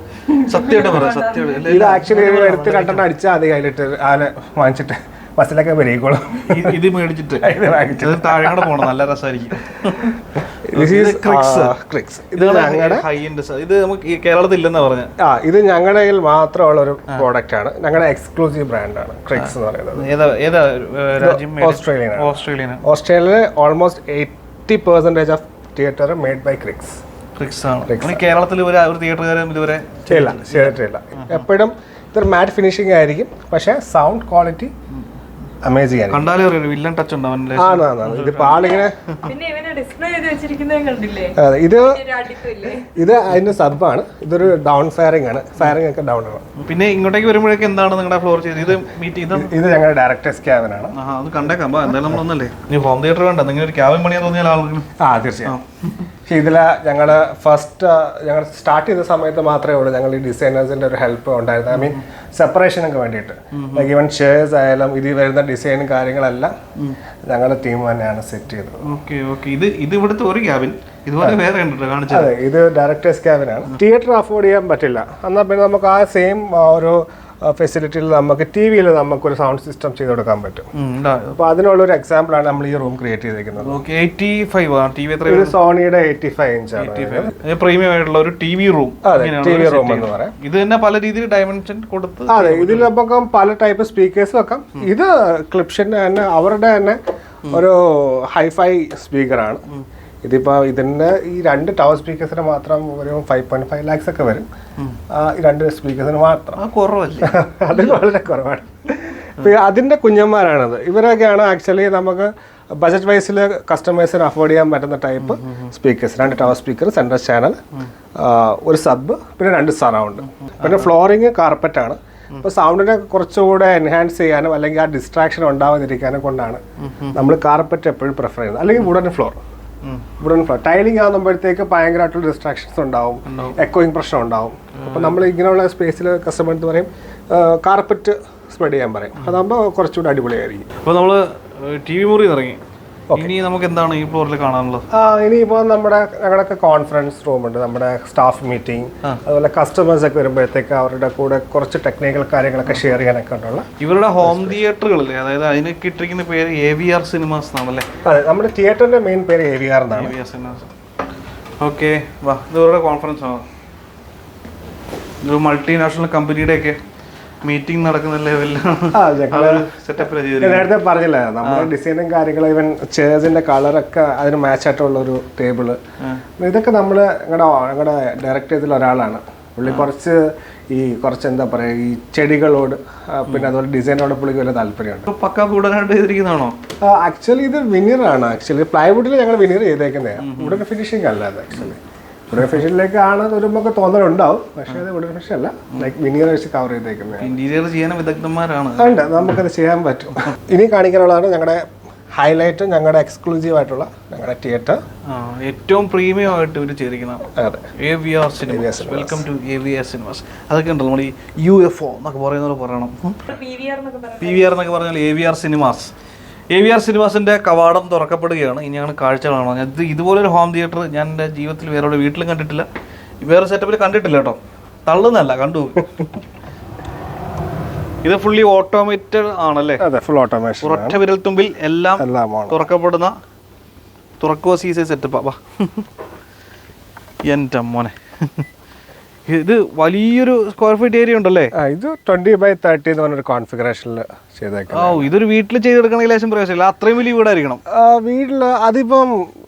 പറയാം, സത്യമായിട്ടും. ഇത് ആക്ച്വലി എടുത്ത് രണ്ടെണ്ണം അടിച്ചാൽ അത് കയ്യിലിട്ട് ആനെ വാങ്ങിച്ചിട്ട് ബസ്സിലൊക്കെ വരികോളും. ഇത് മേടിച്ചിട്ട് താഴെ കൂടെ പോകണം, നല്ല രസമായിരിക്കും. ഇത് നമുക്ക് കേരളത്തിൽ ഇല്ലെന്നാ പറഞ്ഞ. ഇത് ഞങ്ങളുടെ കയ്യിൽ മാത്രമുള്ള ഒരു പ്രോഡക്റ്റ് ആണ്, ഞങ്ങളുടെ എക്സ്ക്ലൂസീവ് ബ്രാൻഡാണ് ക്രിക്സ് എന്ന് പറയുന്നത്. ഓസ്ട്രേലിയയിലെ almost 80% of theatre made by ക്രിക്സ്. കേരളത്തിൽ ഒരു തിയേറ്ററുകാരും ഇതുവരെ ചെയ്തിട്ടില്ല. എപ്പോഴും ഇതൊരു മാറ്റ് ഫിനിഷിംഗ് ആയിരിക്കും, പക്ഷെ സൗണ്ട് ക്വാളിറ്റി അമേസിംഗ് ആയിരിക്കും. കണ്ടാലേ അറിയാം വില്ലൻ ടച്ച് ഉണ്ടാവും. ഇതിപ്പോ ആളിങ്ങനെ ഇത് അതിന്റെ സബാണ്, ഇതൊരു ഡൗൺ ഫയറിംഗ് ആണ്, ഫയറിംഗ് ഒക്കെ ഡൗൺ ആണ്. പിന്നെ ഇങ്ങോട്ടേക്ക് വരുമ്പോഴേക്കും എന്താണ് നിങ്ങളുടെ ഫ്ലോർ ചെയ്ത് ഇത് മീറ്റ് ചെയ്ത്? ഇത് ഞങ്ങളുടെ ഡയറക്ടേഴ്സ് ക്യാബിൻ ആണ്. അത് കണ്ടേക്കാം, എന്തായാലും നമ്മളൊന്നല്ലേ ഇനി ഹോം തിയേറ്റർ വേണ്ട, നിങ്ങൾ ഒരു ക്യാബിൻ പണിയാൻ തോന്നിയാൽ ആളുകൾ. തീർച്ചയായും. ഇതിൽ ഞങ്ങൾ സ്റ്റാർട്ട് ചെയ്ത സമയത്ത് മാത്രമേ ഉള്ളൂ ഞങ്ങൾ ഈ ഡിസൈനേഴ്സിന്റെ ഒരു ഹെൽപ്പ് ഉണ്ടായിരുന്നത്. ഐ മീൻ സെപ്പറേഷനൊക്കെ വേണ്ടിയിട്ട്, ലൈക്ക് ഈവൻ ഷെയർസ് ആയാലും ഇതിൽ വരുന്ന ഡിസൈനും കാര്യങ്ങളെല്ലാം ഞങ്ങളുടെ ടീം തന്നെയാണ് സെറ്റ് ചെയ്തത്. ഇത് ഇവിടുത്തെ ഒരു ക്യാബിൻ, ഇതുപോലെ വേറെ അതെ, ഇത് ഡയറക്ടേഴ്സ് ക്യാബിനാണ്. തിയേറ്റർ അഫോർഡ് ചെയ്യാൻ പറ്റില്ല എന്നാൽ പിന്നെ നമുക്ക് ആ സെയിം ഒരു ഫെസിലിറ്റിയിൽ നമുക്ക് ടി വിയിൽ നമുക്കൊരു സൗണ്ട് സിസ്റ്റം ചെയ്ത് കൊടുക്കാൻ പറ്റും. അപ്പൊ അതിനുള്ളൊരു എക്സാമ്പിൾ ആണ് നമ്മൾ ഈ റൂം ക്രിയേറ്റ് ചെയ്തിരിക്കുന്നത്. സോണിയുടെ 85 ഇഞ്ചാണ് പ്രീമിയം ആയിട്ടുള്ള ഒരു ടി വി റൂം എന്ന് പറയാം. ഇത് തന്നെ പല രീതിയിൽ ഡയമെൻഷൻ കൊടുത്ത്, അതെ, ഇതിൽ നമുക്ക് പല ടൈപ്പ് സ്പീക്കേഴ്സ് വെക്കാം. ഇത് ക്ലിപ്ഷന്റെ തന്നെ അവരുടെ തന്നെ ഒരു ഹൈഫൈ സ്പീക്കറാണ്. ഇതിപ്പോൾ ഇതിൻ്റെ ഈ 2 ടവർ സ്പീക്കേഴ്സിന് മാത്രം ഒരു 5.5 lakhs ഒക്കെ വരും. ഈ 2 സ്പീക്കേഴ്സിന് മാത്രം. അത് വളരെ കുറവാണ്. അതിൻ്റെ കുഞ്ഞന്മാരാണത്. ഇവരൊക്കെയാണ് ആക്ച്വലി നമുക്ക് ബജറ്റ് വൈസിൽ കസ്റ്റമേഴ്സിന് അഫോർഡ് ചെയ്യാൻ പറ്റുന്ന type speakers. 2 tower speaker, central channel, ഒരു സബ്, പിന്നെ 2 സറൗണ്ട്. പിന്നെ ഫ്ലോറിങ് കാർപ്പറ്റാണ്. അപ്പോൾ സൗണ്ടിനെ കുറച്ചുകൂടെ എൻഹാൻസ് ചെയ്യാനും അല്ലെങ്കിൽ ആ ഡിസ്ട്രാക്ഷൻ ഉണ്ടാവാതിരിക്കാനും കൊണ്ടാണ് നമ്മൾ കാർപ്പറ്റ് എപ്പോഴും പ്രിഫർ ചെയ്യുന്നത്. അല്ലെങ്കിൽ വുഡൻ ഫ്ലോർ. ടൈലിംഗ് ആകുമ്പോഴത്തേക്ക് ഭയങ്കരമായിട്ടുള്ള ഡിസ്ട്രാക്ഷൻസ് ഉണ്ടാവും, എക്കോയിങ് പ്രശ്നം ഉണ്ടാവും. അപ്പോൾ നമ്മൾ ഇങ്ങനെയുള്ള സ്പേസിൽ കസ്റ്റമർ എന്ന് പറയും കാർപ്പറ്റ് സ്പ്രെഡ് ചെയ്യാൻ പറയും. അതാകുമ്പോൾ കുറച്ചുകൂടി അടിപൊളിയായിരിക്കും. അപ്പോൾ നമ്മൾ ടി വി മുറി ഇറങ്ങി, ഇനി നമുക്ക് എന്താണ് ഈ ഫ്ലോറിൽ കാണാനുള്ളത്? ഇനിയിപ്പോൾ ഞങ്ങളുടെ കോൺഫറൻസ് റൂമുണ്ട്, നമ്മുടെ സ്റ്റാഫ് മീറ്റിംഗ്, അതുപോലെ കസ്റ്റമേഴ്സ് ഒക്കെ വരുമ്പോഴത്തേക്ക് അവരുടെ കൂടെ കുറച്ച് ടെക്നിക്കൽ കാര്യങ്ങളൊക്കെ ഷെയർ ചെയ്യാനൊക്കെ ഉള്ള ഇവരുടെ ഹോം തിയേറ്ററുകളല്ലേ, അതായത് അതിനൊക്കെ ഇട്ടിരിക്കുന്ന പേര് AVR സിനിമാസ് എന്നാണല്ലേ? അതെ, നമ്മുടെ തിയേറ്ററിന്റെ മെയിൻ പേര് AVR എന്നാണ്. ഓക്കെ, വാ, ഇത് ഇവരുടെ കോൺഫറൻസ് ആണ്. ഒരു മൾട്ടിനാഷണൽ കമ്പനിയുടെ ഒക്കെ മീറ്റിംഗ് നടക്കുന്ന നേരത്തെ പറഞ്ഞില്ല, നമ്മുടെ ഡിസൈനും കാര്യങ്ങളും ഈവൻ ചെയർസിന്റെ കളറൊക്കെ അതിന് മാച്ച് ആയിട്ടുള്ള ഒരു ടേബിള്, ഇതൊക്കെ നമ്മള് ഞങ്ങളുടെ ഡയറക്ടേഴ്സിൽ ഒരാളാണ്. പുള്ളി കുറച്ച് എന്താ പറയാ, ഈ ചെടികളോട് പിന്നെ അതുപോലെ ഡിസൈനോട് പുള്ളിക്ക് വലിയ താല്പര്യമുണ്ട്. ആക്ച്വലി ഇത് വിനീറാണ്. ആക്ച്വലി പ്ലൈവുഡിൽ ഞങ്ങൾ വിനീർ ചെയ്തേക്കുന്നതാണ്, വുഡൻ ഫിനിഷിംഗ് അല്ല അത്. ആക്ച്വലി വുഡൻ ഫിനിഷിലേക്ക് വരുമ്പോൾ തോന്നലുണ്ടാവും, പക്ഷേ അത് വുഡൻ ഫിനിഷ് അല്ല, ലൈക്ക് വിനീർ വെച്ച് കവർ ചെയ്തേക്കുന്നത്. ഇന്റീരിയർ ചെയ്യാൻ വിദഗ്ധന്മാരാണ്, ഉണ്ട്, നമുക്കത് ചെയ്യാൻ പറ്റും. ഇനി കാണിക്കാനുള്ളതാണ് ഞങ്ങളുടെ ഹൈലൈറ്റ്, ഞങ്ങളുടെ എക്സ്ക്ലൂസീവ് ആയിട്ടുള്ള ഞങ്ങളുടെ തിയേറ്റർ. ഏറ്റവും പ്രീമിയം ആയിട്ട് ഇവർ ചെയ്തിരിക്കുന്ന AVR cinemas. Welcome to AVR cinemas. അതൊക്കെ ഉണ്ടല്ലോ നമ്മൾ ഈ UFO എന്നൊക്കെ പറയുന്നത് പറയണം. PVR എന്നൊക്കെ പറഞ്ഞാൽ AVR സിനിമാസ്. AVR സിനിമാസിന്റെ കവാടം തുറക്കപ്പെടുകയാണ്. ഇനി ഞങ്ങൾ കാഴ്ചകളാണ്. ഇതുപോലൊരു ഹോം തിയേറ്റർ ഞാൻ എൻ്റെ ജീവിതത്തിൽ വേറെ വീട്ടിലും കണ്ടിട്ടില്ല, വേറെ സെറ്റപ്പിൽ കണ്ടിട്ടില്ല കേട്ടോ. തള്ളുന്നല്ല, കണ്ടു. ഇത് ഫുള്ളി ഓട്ടോമേറ്റഡ് ആണല്ലേ? അതെ, ഫുൾ ഓട്ടോമേഷൻ. ഒരൊറ്റ വിരൽത്തുമ്പിൽ എല്ലാം തുറക്കപ്പെടുന്ന തുറക്കുക സീസേ സെറ്റപ്പാ. എൻ്റെ മോനെ, ഇത് വലിയൊരു സ്ക്വയർ ഫീറ്റ് ഏരിയ ഉണ്ടല്ലേ? ഇത് 20x30 എന്ന് പറഞ്ഞൊരു കോൺഫിഗറേഷനിൽ ചെയ്തേക്കാം. ഇതൊരു വീട്ടിൽ ചെയ്തെടുക്കണമെങ്കിൽ ലേശം പ്രയാസമില്ല, അത്രയും വലിയ വീടായിരിക്കണം. വീട്ടിൽ അതിപ്പം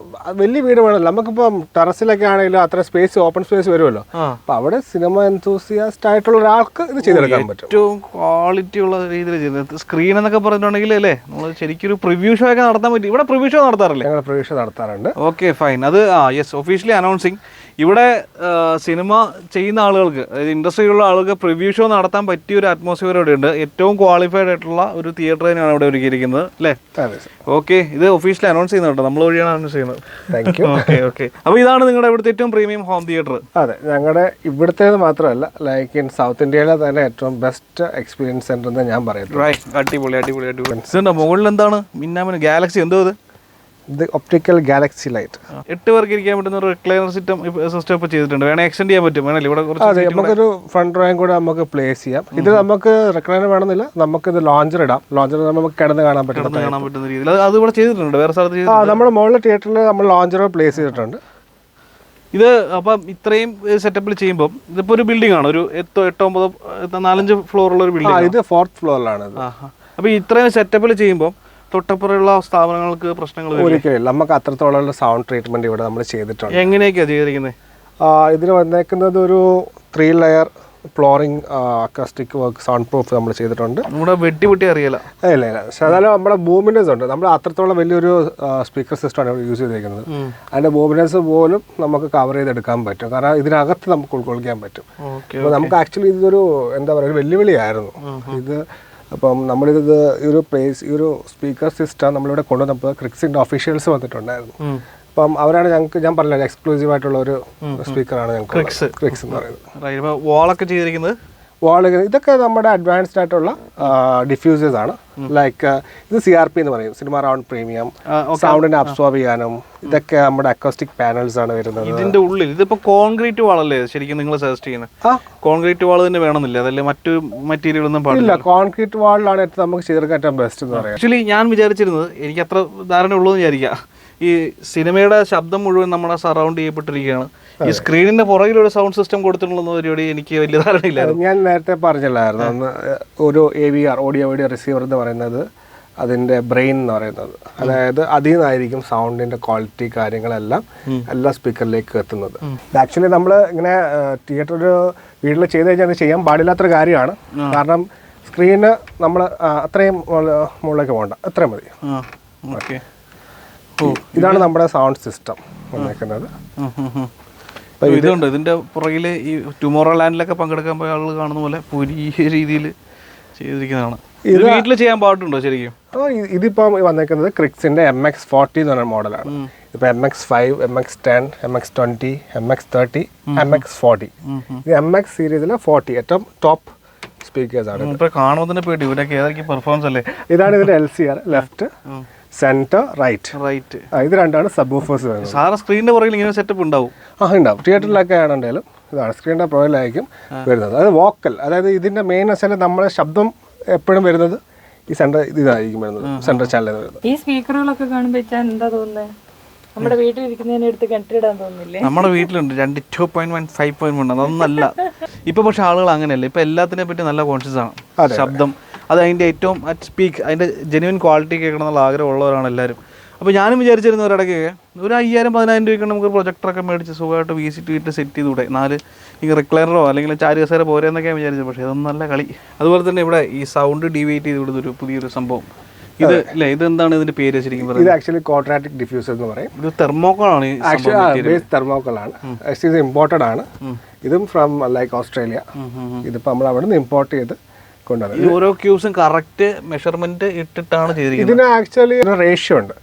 വലിയ വീട് വേണമല്ലോ. നമുക്കിപ്പം ടെറസിലൊക്കെ ആണെങ്കിലും അത്ര സ്പേസ്, ഓപ്പൺ സ്പേസ് വരുമല്ലോ. അപ്പൊ അവിടെ സിനിമ എൻതൂസിയാസ്റ്റ് ആയിട്ടുള്ള ഒരാൾക്ക് ഇത് ചെയ്തെടുക്കാൻ പറ്റും. ഏറ്റവും ക്വാളിറ്റി ഉള്ള രീതിയിൽ ചെയ്യുന്നത്. സ്ക്രീൻ എന്നൊക്കെ പറഞ്ഞിട്ടുണ്ടെങ്കിൽ അല്ലേ, നമ്മൾ ശരിക്കും ഒരു പ്രിവ്യൂ ഷോ ഒക്കെ നടത്താൻ പറ്റും. ഇവിടെ പ്രിവ്യൂ ഷോ നടത്താറില്ലേ? ഞങ്ങൾ പ്രിവ്യൂ ഷോ നടത്താറുണ്ട്. Okay, fine. അത് യെസ്, ഒഫീഷ്യലി അനൗൺസിങ്. ഇവിടെ സിനിമ ചെയ്യുന്ന ആളുകൾക്ക്, അതായത് ഇൻഡസ്ട്രിയിലുള്ള ആളുകൾക്ക് പ്രിവ്യൂ ഷോ നടത്താൻ പറ്റിയ ഒരു അറ്റ്മോസ്ഫിയർ ഇവിടെ ഉണ്ട്. ഏറ്റവും ക്വാളിഫൈഡ് ആയിട്ടുള്ള ഒരു തിയേറ്റർ തന്നെയാണ് ഇവിടെ ഒരുക്കിയിരിക്കുന്നത് അല്ലേ? ഓക്കെ, ഇത് ഒഫീഷ്യലി അനൗൺസ് ചെയ്യുന്നുണ്ട്, നമ്മൾ വഴിയാണ് അനൗൺസ് ചെയ്യുന്നത്. Thank you. ഓക്കെ, അപ്പോൾ ഇതാണ് നിങ്ങളുടെ ഇവിടുത്തെ ഏറ്റവും പ്രീമിയം ഹോം തിയേറ്റർ. അതെ, ഞങ്ങളുടെ ഇവിടുത്തേത് മാത്രമല്ല, ലൈക്ക് ഇൻ സൗത്ത് ഇന്ത്യയിലെ തന്നെ ഏറ്റവും ബെസ്റ്റ് എക്സ്പീരിയൻസ് സെന്റർ എന്ന് ഞാൻ പറയുന്നത്. അടിപൊളി അടിപൊളി അടിപൊളി. മുകളിൽ എന്താണ് മിന്നാമിന് ഗാലക്സി? എന്തോ ഇത് ഇത് ഒപ്റ്റിക്കൽ ഗാലക്സി ലൈറ്റ്. 8 പേർക്ക് ഇരിക്കാൻ പറ്റുന്ന ഒരു റിക്ലൈനർ സിസ്റ്റം ഇപ്പോൾ ചെയ്തിട്ടുണ്ട്. വേണേൽ എക്സ്റ്റെൻഡ് ചെയ്യാൻ പറ്റും. വേണേൽ ഇവിടെ അതെ, നമുക്കൊരു ഫ്രണ്ട് റോയും കൂടെ നമുക്ക് പ്ലേസ് ചെയ്യാം. ഇത് നമുക്ക് റിക്ലൈനർ വേണമെന്നില്ല, നമുക്ക് ഇത് ലോഞ്ചർ ഇടാം. ലോഞ്ചർ നമുക്ക് കിടന്ന് കാണാൻ പറ്റുന്ന രീതിയിൽ അത് ഇവിടെ ചെയ്തിട്ടുണ്ട്. വേറെ സ്ഥലത്ത് നമ്മുടെ മുകളിലെ തിയേറ്ററിൽ നമ്മൾ ലോഞ്ചർ പ്ലേസ് ചെയ്തിട്ടുണ്ട്. ഇത് അപ്പം ഇത്രയും സെറ്റപ്പിൽ ചെയ്യുമ്പോൾ ഇതിപ്പോൾ ഒരു ബിൽഡിംഗ് ആണ്, ഒരു 8-9 4-5 ഫ്ലോറുള്ള ഒരു ബിൽഡിംഗ്. ഇത് 4th ഫ്ലോറിലാണ്. അപ്പോൾ ഇത്രയും സെറ്റപ്പിൽ ചെയ്യുമ്പോൾ തൊട്ടപ്പുറമുള്ള സ്ഥാപനങ്ങൾക്ക് പ്രശ്നങ്ങൾ ഒരിക്കലും നമുക്ക് അത്രത്തോളം സൗണ്ട് ട്രീറ്റ്മെന്റ് ഇവിടെ നമ്മൾ ചെയ്തിട്ടുണ്ട്. എങ്ങനെയൊക്കെയാണ് ചെയ്തിരിക്കുന്നത്? ഇതിന് വന്നേക്കുന്നത് ഒരു 3 layer flooring acoustic work sound proof നമ്മൾ ചെയ്തിട്ടുണ്ട്. നമ്മുടെ വെട്ടി അറിയില്ല. ഇല്ല പക്ഷെ അതായത് നമ്മുടെ ബൂമിനേഴ്സ് ഉണ്ട്. നമ്മൾ അത്രത്തോളം വലിയൊരു സ്പീക്കർ സിസ്റ്റമാണ് യൂസ് ചെയ്തിരിക്കുന്നത്. അതിന്റെ ബൂമിനേഴ്സ് പോലും നമുക്ക് കവർ ചെയ്തെടുക്കാൻ പറ്റും, കാരണം ഇതിനകത്ത് നമുക്ക് ഉൾക്കൊള്ളിക്കാൻ പറ്റും. അപ്പോൾ നമുക്ക് ആക്ച്വലി ഇതൊരു എന്താ പറയുക, ഒരു വെല്ലുവിളിയായിരുന്നു ഇത്. അപ്പം നമ്മളിത് ഈ ഒരു സ്പീക്കർ സിസ്റ്റം നമ്മളിവിടെ കൊണ്ടുവന്നപ്പോൾ ക്രിക്സിൻ്റെ ഒഫീഷ്യൽസ് വന്നിട്ടുണ്ടായിരുന്നു. അപ്പം അവരാണ് ഞാൻ പറഞ്ഞില്ല, എക്സ്ക്ലൂസീവ് ആയിട്ടുള്ള ഒരു സ്പീക്കറാണ് ഞങ്ങൾക്ക് ക്രിക്സ് എന്ന് പറയുന്നത്. വാളൊക്കെ ചെയ്തിരിക്കുന്നത് ഇതൊക്കെ നമ്മുടെ അഡ്വാൻസ്ഡ് ആയിട്ടുള്ള ഡിഫ്യൂസേഴ്സ് ആണ്. ലൈക്ക് ഇത് CRP എന്ന് പറയും, സിനിമ റൗണ്ട് പ്രീമിയം. സൗണ്ടിനെ അബ്സോർബ് ചെയ്യാനും ഇതൊക്കെ നമ്മുടെ അക്കോസ്റ്റിക് പാനൽസ് ആണ് വരുന്നത്. ഇതിന്റെ ഉള്ളിൽ ഇതിപ്പോ കോൺക്രീറ്റ് വാളല്ലേ ശരിക്കും നിങ്ങൾ സജസ്റ്റ് ചെയ്യുന്നത്? കോൺക്രീറ്റ് വാൾ തന്നെ വേണമെന്നില്ല, അതല്ലേ മറ്റു മെറ്റീരിയൽ ഒന്നും പാടില്ല? കോൺക്രീറ്റ് വാളിലാണ് നമുക്ക് ചെയ്തെടുക്കാൻ ഏറ്റവും ബെസ്റ്റ് എന്ന് പറയാം. ആക്ച്വലി ഞാൻ വിചാരിച്ചിരുന്നത്, എനിക്ക് അത്ര ധാരണ ഉള്ളൂ എന്ന് വിചാരിക്കാം, ഈ സിനിമയുടെ ശബ്ദം മുഴുവൻ നമ്മളെ സറൗണ്ട് ചെയ്യപ്പെട്ടിരിക്കുകയാണ്. ഈ സ്ക്രീനിന്റെ പുറകിലൊരു സൗണ്ട് സിസ്റ്റം കൊടുത്തിട്ടുള്ള പരിപാടി എനിക്ക് വലിയ ധാരണയില്ലായിരുന്നു. ഞാൻ നേരത്തെ പറഞ്ഞില്ലായിരുന്നു, ഒരു AVR ഓഡിയോ വീഡിയോ റിസീവർ എന്ന് പറയുന്നത് അതിൻ്റെ ബ്രെയിൻ എന്ന് പറയുന്നത്. അതായത് അതിൽ നിന്നായിരിക്കും സൗണ്ടിന്റെ ക്വാളിറ്റി കാര്യങ്ങളെല്ലാം എല്ലാ സ്പീക്കറിലേക്ക് എത്തുന്നത്. ആക്ച്വലി നമ്മൾ ഇങ്ങനെ തിയേറ്റർ വീട്ടിൽ ചെയ്ത് കഴിഞ്ഞാൽ അത് ചെയ്യാൻ പാടില്ലാത്തൊരു കാര്യമാണ്. കാരണം സ്ക്രീന് നമ്മൾ അത്രയും മുകളിലേക്ക് പോകണ്ട, അത്രയും മതി. ഇതാണ് നമ്മുടെ സൗണ്ട് സിസ്റ്റം വന്നേക്കുന്നത്. ഇതുണ്ട് ഇതിന്റെ പുറകില് ഈ ടുമോറോ ലാൻഡിലൊക്കെ പങ്കെടുക്കാൻ പോയ ആളുകൾ കാണുന്ന പോലെ പുതിയ രീതിയിൽ ചെയ്തിരിക്കുന്നതാണ്. ഇത് വീട്ടിൽ ചെയ്യാൻ പാടുണ്ടോ ശരിക്കും? ഇതിപ്പം വന്നേക്കുന്നത് ക്രിക്സിന്റെ MX40 എന്ന് പറഞ്ഞ മോഡലാണ്. ഇപ്പൊ MX5, MX10, MX20, MX30, MX40. ഇത് MX സീരീസിലെ 40 ഏറ്റവും ടോപ്പ് സ്പീക്കേഴ്സ് ആണ്. കാണുമ്പോൾ തന്നെ പേടി, ഇവരൊക്കെ ഏതൊക്കെ പെർഫോമൻസ് അല്ലേ. ഇതാണ് ഇതിന്റെ LCR, ലെഫ്റ്റ്, സെന്റർ, റൈറ്റ്. ഇത് രണ്ടാണ് സബ് വൂഫേഴ്സ് വരുന്നത്. സാധാരണ സ്ക്രീനിന്റെ പുറകിൽ ഇങ്ങനെ സെറ്റപ്പ് ഉണ്ടാവും. ഉണ്ടാവും. തിയേറ്ററിലൊക്കെ ആണെങ്കിലും ഇതാണ് സ്ക്രീനിന്റെ പുറകിലായിരിക്കും വരുന്നത്. അതായത് വോക്കൽ, അതായത് ഇതിന്റെ മെയിൻ വെച്ചാൽ നമ്മുടെ ശബ്ദം എപ്പോഴും വരുന്നത് ഈ ഇതായിരിക്കും വരുന്നത്, സെൻട്രൽ ചാനലിൽ വരുന്നത്. ഈ സ്പീക്കറുകളൊക്കെ കാണുമ്പോൾ എന്താ തോന്നുന്നത്? നമ്മുടെ വീട്ടിലിരിക്കുന്നതിനെ എടുത്ത് കെട്ടിടാൻ തോന്നില്ലേ? നമ്മുടെ വീട്ടിലുണ്ട് 2 2.1 5.1. അതൊന്നല്ല ഇപ്പൊ. പക്ഷെ ആളുകൾ അങ്ങനെയല്ല, ഇപ്പൊ എല്ലാത്തിനെ പറ്റി നല്ല കോൺഷ്യസ് ആണ്. ശബ്ദം അത് അതിന്റെ ഏറ്റവും അതിന്റെ ജെന്യുവൻ ക്വാളിറ്റി കേൾക്കണം എന്നുള്ള ആഗ്രഹമുള്ളവരാണ് എല്ലാവരും. അപ്പോൾ ഞാനും വിചാരിച്ചിരുന്ന ഒരിടയ്ക്കൊക്കെ ഒരു 5,000-10,000 രൂപയ്ക്ക് നമുക്ക് പ്രൊജക്ടറൊക്കെ മേടിച്ച് സുഖമായിട്ട് VCT ഇട്ട് സെറ്റ് ചെയ്തുകൂടെ, 4 ഈ റിക്ലൈനറോ അല്ലെങ്കിൽ ചാരികസേര പോരെന്നൊക്കെയാണ് വിചാരിച്ചത്. പക്ഷേ അതൊന്നും നല്ല കളി. അതുപോലെ തന്നെ ഇവിടെ ഈ സൗണ്ട് ഡീവിയേറ്റ് ചെയ്ത് കൊടുത്തൊരു പുതിയൊരു സംഭവം ഇത് അല്ലേ, ഇതെന്താണ് ഇതിന്റെ പേര് ശരിക്കും പറയുന്നത്? ഇത് ആക്ച്വലി ക്വാഡ്രാറ്റിക് ഡിഫ്യൂസർ എന്ന് പറയും. ഇത് തെർമോക്കോളാണ്. തെർമോക്കോളാണ്, ഇത് ഇമ്പോർട്ടഡ് ആണ്. ഇതും ഫ്രം ലൈക്ക് ഓസ്ട്രേലിയ. ഇതിപ്പോൾ നമ്മൾ അവിടെ നിന്ന് ഇമ്പോർട്ട് ചെയ്ത് കൊണ്ടുവന്നത്. ഓരോ ക്യൂസും കറക്റ്റ് മെഷർമെന്റ് ഇട്ടിട്ടാണ് ചെയ്തിരിക്കുന്നത്. ഇതിന് ആക്ച്വലി ഒരു റേഷ്യോ ഉണ്ട്.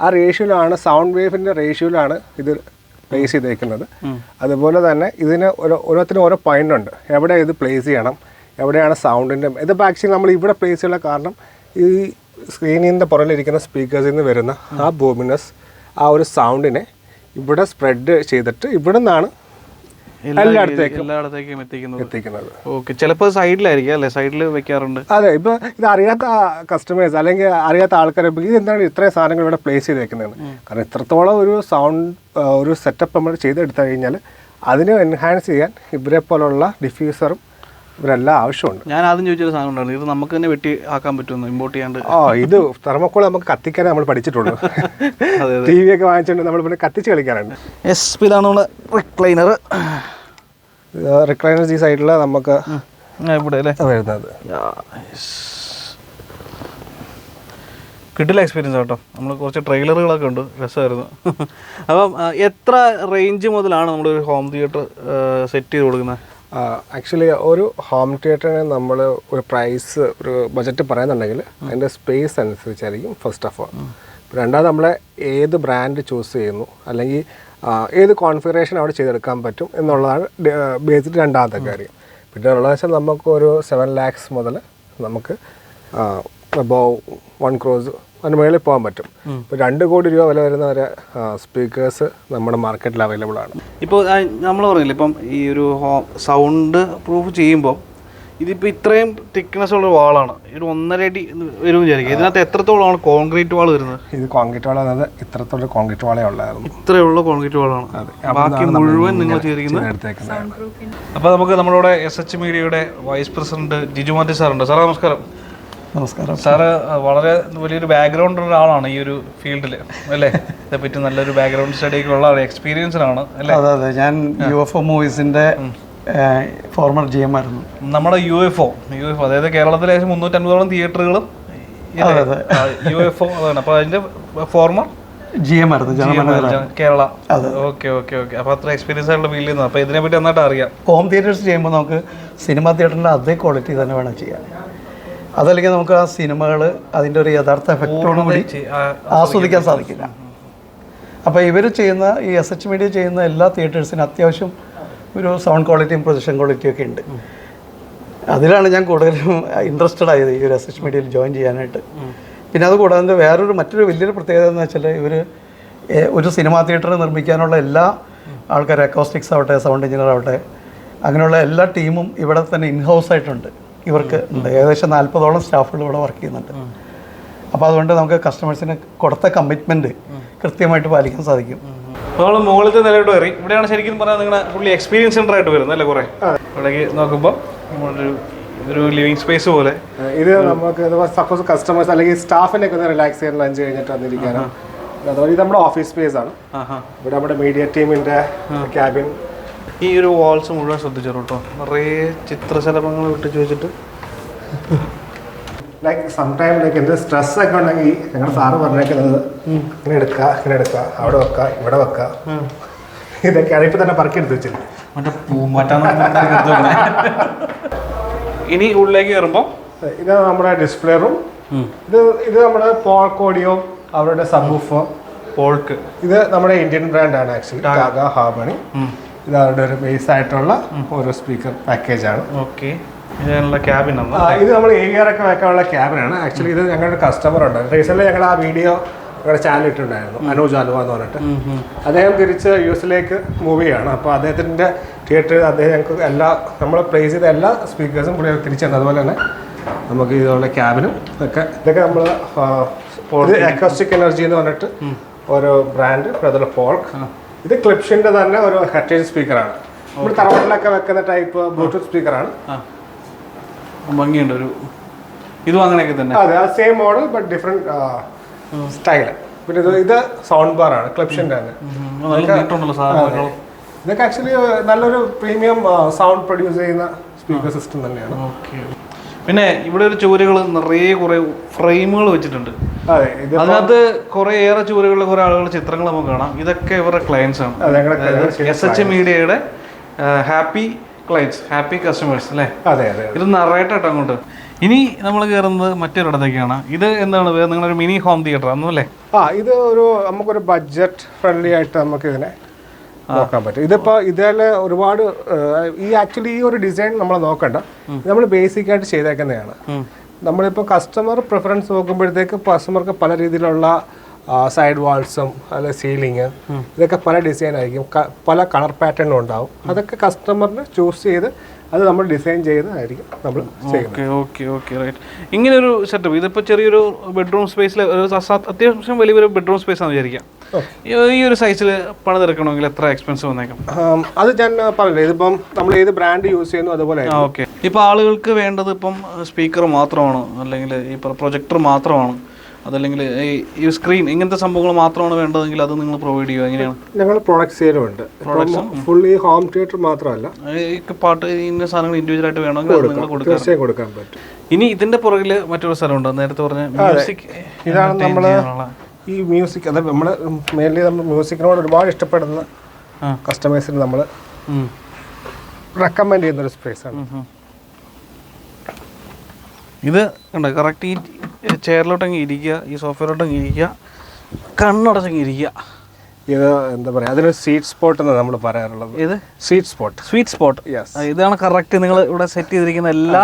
ആ റേഷ്യോയിലാണ്, സൗണ്ട് വേവിന്റെ റേഷ്യോയിലാണ് ഇത് പ്ലേസ് ചെയ്തേക്കുന്നത്. അതുപോലെ തന്നെ ഇതിന് ഓരോത്തിനും ഓരോ പോയിന്റ് ഉണ്ട്, എവിടെ ഇത് പ്ലേസ് ചെയ്യണം, എവിടെയാണ് സൗണ്ടിന്റെ. ഇതിപ്പോൾ ആക്ച്വലി നമ്മൾ ഇവിടെ പ്ലേസ് ചെയ്യാനുള്ള കാരണം ഈ സ്ക്രീനിൻ്റെ പുറകിലിരിക്കുന്ന സ്പീക്കേഴ്സിൽ നിന്ന് വരുന്ന ആ ബൂമിനസ് ആ ഒരു സൗണ്ടിനെ ഇവിടെ സ്പ്രെഡ് ചെയ്തിട്ട് ഇവിടെ നിന്നാണ് എല്ലായിടത്തേക്കും എത്തിക്കുന്നത്. ഓക്കെ, ചിലപ്പോൾ സൈഡിലായിരിക്കും അല്ലേ, സൈഡിൽ വെക്കാറുണ്ട്. അതെ, ഇപ്പൊ ഇത് അറിയാത്ത കസ്റ്റമേഴ്സ് അല്ലെങ്കിൽ അറിയാത്ത ആൾക്കാരെ ഇത് എന്താണ് ഇത്രയും സാധനങ്ങൾ ഇവിടെ പ്ലേസ് ചെയ്ത് വെക്കുന്നത്. കാരണം ഇത്രത്തോളം ഒരു സൗണ്ട് ഒരു സെറ്റപ്പ് നമ്മൾ ചെയ്തെടുത്തു കഴിഞ്ഞാൽ അതിനെ എൻഹാൻസ് ചെയ്യാൻ ഇവരെ പോലുള്ള ഡിഫ്യൂസറും ഇവരെല്ലാം ആവശ്യമുണ്ട്. ഞാൻ ആദ്യം ചോദിച്ചൊരു സാധനം ഉണ്ടായിരുന്നു, ഇത് നമുക്ക് തന്നെ വെട്ടി ആക്കാൻ പറ്റുമെന്ന്, ഇമ്പോർട്ട് ചെയ്യാണ്ട്. ഇത് തെർമോക്കോൾ നമുക്ക് കത്തിക്കാനേ നമ്മൾ പഠിച്ചിട്ടുള്ളൂ. TV ഒക്കെ വാങ്ങിച്ചുകൊണ്ട് നമ്മൾ പിന്നെ കത്തിച്ച് കളിക്കാറുണ്ട്. ഇതാണ് നമ്മുടെ റിക്ലൈനർ. റിക്ലൈനർ ഈ സൈഡിൽ നമുക്ക് ഇവിടെ അല്ലേ വരുന്നത്. കിട്ടില്ല എക്സ്പീരിയൻസ് കേട്ടോ. നമ്മൾ കുറച്ച് ട്രെയിലറുകളൊക്കെ ഉണ്ട്, രസമായിരുന്നു. അപ്പം എത്ര റേഞ്ച് മുതലാണ് നമ്മളൊരു ഹോം തിയേറ്റർ സെറ്റ് ചെയ്ത് കൊടുക്കുന്നത്? ആക്ച്വലി ഒരു ഹോം തിയേറ്ററിന് നമ്മൾ ഒരു പ്രൈസ് ഒരു ബജറ്റ് പറയുന്നുണ്ടെങ്കിൽ അതിൻ്റെ സ്പേസ് അനുസരിച്ചായിരിക്കും ഫസ്റ്റ് ഓഫ് ഓൾ. രണ്ടാമത് നമ്മളെ ഏത് ബ്രാൻഡ് ചൂസ് ചെയ്യുന്നു അല്ലെങ്കിൽ ഏത് കോൺഫിഗറേഷൻ അവിടെ ചെയ്തെടുക്കാൻ പറ്റും എന്നുള്ളതാണ് ബേസിക് രണ്ടാമത്തെ കാര്യം. പിന്നെ ഉള്ളത് വെച്ചാൽ നമുക്കൊരു 7 lakhs മുതൽ നമുക്ക് അബോവ് 1 crore അതിന് മുകളിൽ പോകാൻ പറ്റും. ഇപ്പോൾ 2 കോടി രൂപ വില വരുന്ന വരെ സ്പീക്കേഴ്സ് നമ്മുടെ മാർക്കറ്റിൽ അവൈലബിൾ ആണ്. ഇപ്പോൾ നമ്മൾ പറഞ്ഞില്ല, ഇപ്പം ഈ ഒരു സൗണ്ട് പ്രൂഫ് ചെയ്യുമ്പോൾ ഇതിപ്പോൾ ഇത്രയും തിക്നെസ് ഉള്ള വാളാണ്, ഒരു 1.5 അടി വരും വിചാരിക്കും. ഇതിനകത്ത് എത്രത്തോളമാണ് കോൺക്രീറ്റ് വാൾ വരുന്നത്? ഇത് കോൺക്രീറ്റ് വാൾ എന്നത് ഇത്രത്തോളം കോൺക്രീറ്റ് വാളേ ഉള്ളായിരുന്നു. ഇത്രയുള്ള കോൺക്രീറ്റ് വാളാണ്, ബാക്കി മുഴുവൻ നിങ്ങൾ ചെയ്തിരിക്കുന്നത്. അപ്പോൾ നമുക്ക് നമ്മളുടെ SH മീഡിയയുടെ വൈസ് പ്രസിഡന്റ് ജിജു മാത്യു സാറുണ്ട്. സാറേ നമസ്കാരം. നമസ്കാരം. സാറ് വളരെ വലിയൊരു ബാക്ക്ഗ്രൗണ്ട് ഉള്ള ആളാണ് ഈ ഒരു ഫീൽഡിൽ, അല്ലേ? ഇതേപ്പറ്റി നല്ലൊരു ബാക്ക്ഗ്രൗണ്ട് സ്റ്റഡിയൊക്കെ ഉള്ള എക്സ്പീരിയൻസിനാണ്, അല്ലേ? അതെ, ഞാൻ UFO മൂവീസിന്റെ ഫോർമർ GM ആയിരുന്നു. നമ്മുടെ UFO അതായത് കേരളത്തിലെ 350ഓളം തിയേറ്ററുകളും UFO അതാണ്. അപ്പോൾ അതിന്റെ ഫോർമർ GM ആയിരുന്നു കേരള. ഓക്കെ. അപ്പോൾ അത്ര എക്സ്പീരിയൻസ് ആയിട്ടുള്ള ഫീൽഡിൽ നിന്ന് അപ്പോൾ ഇതിനെപ്പറ്റി നന്നായിട്ട് അറിയാം. ഹോം തിയേറ്റേഴ്സ് ചെയ്യുമ്പോൾ നമുക്ക് സിനിമാ തിയേറ്ററിൻ്റെ അതേ ക്വാളിറ്റി തന്നെ വേണം ചെയ്യാൻ. അതല്ലെങ്കിൽ നമുക്ക് ആ സിനിമകൾ അതിൻ്റെ ഒരു യഥാർത്ഥ എഫക്റ്റോടുകൂടി ആസ്വദിക്കാൻ സാധിക്കില്ല. അപ്പോൾ ഇവർ ചെയ്യുന്ന ഈ SH മീഡിയ ചെയ്യുന്ന എല്ലാ തിയേറ്റേഴ്സിനും അത്യാവശ്യം ഒരു സൗണ്ട് ക്വാളിറ്റിയും പ്രൊജക്ഷൻ ക്വാളിറ്റിയും ഒക്കെ ഉണ്ട്. അതിലാണ് ഞാൻ കൂടുതലും ഇൻട്രസ്റ്റഡ് ആയത് ഈ ഒരു SH മീഡിയയിൽ ജോയിൻ ചെയ്യാനായിട്ട്. പിന്നെ അതുകൂടാതെ മറ്റൊരു വലിയൊരു പ്രത്യേകത എന്ന് വെച്ചാൽ ഇവർ ഒരു സിനിമാ തിയേറ്റർ നിർമ്മിക്കാനുള്ള എല്ലാ ആൾക്കാരും, അക്കോസ്റ്റിക്സ് ആവട്ടെ, സൗണ്ട് എഞ്ചിനീയർ ആവട്ടെ, അങ്ങനെയുള്ള എല്ലാ ടീമും ഇവിടെ തന്നെ ഇൻഹൗസ് ആയിട്ടുണ്ട്. ഇവർക്ക് ഉണ്ട് ഏകദേശം 40ഓളം സ്റ്റാഫുകൾ ഇവിടെ വർക്ക് ചെയ്യുന്നുണ്ട്. അപ്പോൾ അതുകൊണ്ട് നമുക്ക് കസ്റ്റമേഴ്സിന് കൊടുത്ത കമ്മിറ്റ്മെൻറ്റ് കൃത്യമായിട്ട് പാലിക്കാൻ സാധിക്കും. നമ്മൾ മുകളിലത്തെ നിലയോട്ട് കയറി. ഇവിടെയാണ് ശരിക്കും പറഞ്ഞാൽ നിങ്ങളുടെ ഫുള്ളി എക്സ്പീരിയൻസ് സെൻ്റർ ആയിട്ട് വരുന്നത്, അല്ലേ? കുറേ ഇവിടേക്ക് നോക്കുമ്പോൾ ഒരു ലിവിങ് സ്പേസ് പോലെ. ഇത് നമുക്ക് സപ്പോസ് കസ്റ്റമേഴ്സ് അല്ലെങ്കിൽ സ്റ്റാഫിനൊക്കെ ഒന്ന് റിലാക്സ് ചെയ്യാൻ ലഞ്ച് കഴിഞ്ഞിട്ട് വന്നിരിക്കാനോ. അതുപോലെ ഇത് നമ്മുടെ ഓഫീസ് സ്പേസ് ആണ്. ഇവിടെ നമ്മുടെ മീഡിയ ടീമിന്റെ ക്യാബിൻ. ഈ ഒരു വാൾസ് മുഴുവൻ ശ്രദ്ധിച്ചു കേട്ടോ, നിറയെ ചിത്രശലഭങ്ങൾ വിട്ട് ചോദിച്ചിട്ട് ലൈക്ക് സംടൈം ലൈക്ക് എന്ത് സ്ട്രെസ് ഒക്കെ ഉണ്ടെങ്കിൽ ഞങ്ങളുടെ സാറ് പറഞ്ഞേക്കുന്നത് ഇങ്ങനെ എടുക്കുക, അവിടെ വെക്കുക, ഇവിടെ വെക്കുക, ഇതൊക്കെയാണ് ഇപ്പൊ തന്നെ പറക്കെടുത്ത് വെച്ചില്ല. ഇനി ഉള്ളിലേക്ക് കയറുമ്പോൾ ഇത് നമ്മുടെ ഡിസ്പ്ലേ റൂം. ഇത് നമ്മുടെ പോൾക്ക് ഓഡിയോ, അവരുടെ സബ്വൂഫർ പോൾക്ക്. ഇത് നമ്മുടെ ഇന്ത്യൻ ബ്രാൻഡാണ് ആക്ച്വലി, ടാഗ ഹാർമണി. ഇത് അവരുടെ ഒരു ബേസ് ആയിട്ടുള്ള ഒരു സ്പീക്കർ പാക്കേജ് ആണ്. ഓക്കെ, ഇതിനുള്ള ക്യാബിൻ ആണ്. ഇത് നമ്മൾ AVR ഒക്കെ വെക്കാനുള്ള ക്യാബിനാണ്. ആക്ച്വലി ഇത് ഞങ്ങളുടെ കസ്റ്റമർ ഉണ്ട്. റീസെന്റ് ഞങ്ങൾ ആ വീഡിയോ ഞങ്ങളുടെ ചാനൽ ഇട്ടുണ്ടായിരുന്നു, അനൂജ് ആലുവ എന്ന് പറഞ്ഞിട്ട്. അദ്ദേഹം തിരിച്ച് US മൂവ് ചെയ്യാണ്. അപ്പോൾ അദ്ദേഹത്തിൻ്റെ തിയേറ്ററിൽ അദ്ദേഹം ഞങ്ങൾക്ക് നമ്മൾ പ്ലേസ് ചെയ്ത എല്ലാ സ്പീക്കേഴ്സും കൂടി തിരിച്ചു തന്നെ. അതുപോലെ തന്നെ നമുക്ക് ഇതുള്ള ക്യാബിനും ഇതൊക്കെ നമ്മൾ അക്കോസ്റ്റിക് എനർജി എന്ന് പറഞ്ഞിട്ട് ഒരു ബ്രാൻഡ്, അതുപോലെ പോൾക്ക്. ഇത് ക്ലിപ്ഷിൻ്റെ തന്നെ ഒരു ഹെറിറ്റേജ് സ്പീക്കറാണ്. നമ്മൾ തറവാട്ടിലൊക്കെ വെക്കുന്ന ടൈപ്പ് ബ്ലൂടൂത്ത് സ്പീക്കറാണ്. ഭംഗിയുണ്ട് ഒരു ഇതും അങ്ങനെയൊക്കെ തന്നെ. അതെ, same model but different style. പിന്നെ ഇത് സൗണ്ട് ബാർ ആണ്, ക്ലിപ്ഷിൻ്റെ തന്നെ. ഇതൊക്കെ ആക്ച്വലി നല്ലൊരു പ്രീമിയം സൗണ്ട് പ്രൊഡ്യൂസ് ചെയ്യുന്ന സ്പീക്കർ സിസ്റ്റം തന്നെയാണ്. പിന്നെ ഇവിടെ ഒരു ചുവരുകൾ നിറയെ കുറെ ഫ്രെയിമുകൾ വെച്ചിട്ടുണ്ട്. അതിനകത്ത് കുറെ ഏറെ ചുവരുകളിൽ കുറെ ആളുകളുടെ ചിത്രങ്ങൾ നമുക്ക് കാണാം. ഇതൊക്കെ ഇവരുടെ ക്ലയൻസ് ആണ്, SH മീഡിയയുടെ ഹാപ്പി ക്ലയൻസ്, ഹാപ്പി കസ്റ്റമേഴ്സ്, അല്ലേ? അതെ. ഇത് നിറയട്ടോ അങ്ങോട്ട്. ഇനി നമ്മൾ കയറുന്നത് മറ്റൊരിടത്തേക്കാണ്. ഇത് എന്താണ് നിങ്ങളൊരു മിനി ഹോം തിയേറ്റർ ആണെന്നല്ലേ? ഇത് നമുക്കൊരു ബഡ്ജറ്റ് ഫ്രണ്ട്ലി ആയിട്ട് നമുക്ക് ഇതിനെ നോക്കാൻ പറ്റും. ഇതിപ്പോൾ ഇതിൽ ഒരുപാട് ആക്ച്വലി ഈ ഒരു ഡിസൈൻ നമ്മൾ നോക്കണ്ട, നമ്മൾ ബേസിക് ആയിട്ട് ചെയ്തേക്കുന്നതാണ്. നമ്മളിപ്പോൾ കസ്റ്റമർ പ്രിഫറൻസ് നോക്കുമ്പോഴത്തേക്ക് കസ്റ്റമർക്ക് പല രീതിയിലുള്ള സൈഡ് വാൾസും അല്ലെ സീലിങ്, ഇതൊക്കെ പല ഡിസൈൻ ആയിരിക്കും, പല കളർ പാറ്റേണും ഉണ്ടാവും. അതൊക്കെ കസ്റ്റമറിന് ചൂസ് ചെയ്ത് അത് നമ്മൾ ഡിസൈൻ ചെയ്തായിരിക്കും നമ്മൾ ചെയ്യുന്നത്. ഇങ്ങനെ ഒരു സെറ്റപ്പ് ഇതിപ്പോൾ ചെറിയൊരു ബെഡ്റൂം സ്പേസിൽ അത്യാവശ്യം വലിയൊരു ബെഡ്റൂം സ്പേസ് ആണെന്ന് വിചാരിക്കാം. ഈ ഒരു സൈസിൽ പണിതെടുക്കണമെങ്കിൽ എത്ര എക്സ്പെൻസ് വന്നേക്കാം? അത് ഞാൻ പറഞ്ഞില്ലേ, ഇതിപ്പം നമ്മൾ ഏത് ബ്രാൻഡ് യൂസ് ചെയ്യുന്നു അതുപോലെ. ഓക്കെ, ഇപ്പോൾ ആളുകൾക്ക് വേണ്ടത് ഇപ്പം സ്പീക്കർ മാത്രമാണ്, അല്ലെങ്കിൽ ഈ പ്രൊജക്ടർ മാത്രമാണ്, അതല്ലെങ്കിൽ ഈ സ്ക്രീൻ ഇങ്ങനത്തെ സംഭവങ്ങൾ മാത്രമാണ് വേണ്ടതെങ്കിൽ അത് നിങ്ങൾ പ്രൊവൈഡ് ചെയ്യുക? എങ്ങനെയാണ്? ഞങ്ങൾ പ്രോഡക്റ്റ് സെയിലും ഉണ്ട്. ഫുള്ളി ഹോം തിയേറ്റർ മാത്രമല്ല, പാട്ട് ഇന്ന സാധനങ്ങൾ ഇൻഡിവിജ്വൽ ആയിട്ട് വേണമെങ്കിൽ നിങ്ങൾ കൊടുക്കാൻ പറ്റും. ഇനി ഇതിന്റെ പുറകിൽ മറ്റൊരു സ്ഥലമുണ്ട്, നേരത്തെ പറഞ്ഞ മ്യൂസിക്. ഇതാണ് നമ്മൾ ഈ മ്യൂസിക്, അത് നമ്മൾ മെയിൻലി നമ്മൾ മ്യൂസിക്കിനോട് ഒരുപാട് ഇഷ്ടപ്പെടുന്ന കസ്റ്റമേഴ്സിന് നമ്മൾ റെക്കമെൻഡ് ചെയ്യുന്ന ഒരു സ്പേസ് ആണ്. ഇത് ഉണ്ട് കറക്റ്റ്. ഈ ചെയറിലോട്ടങ്ങ് ഇരിക്കുക, ഈ സോഫയിലോട്ടങ്ങ് ഇരിക്കുക, കണ്ണടച്ചങ്ങ് ഇരിക്കുക. ഇത് എന്താ പറയുക, അതിനൊരു സ്വീറ്റ് സ്പോട്ട് എന്ന് നമ്മൾ പറയാറുള്ളത്. ഇത് സ്വീറ്റ് സ്പോട്ട്. ഇതാണ് കറക്റ്റ് നിങ്ങൾ ഇവിടെ സെറ്റ് ചെയ്തിരിക്കുന്ന എല്ലാ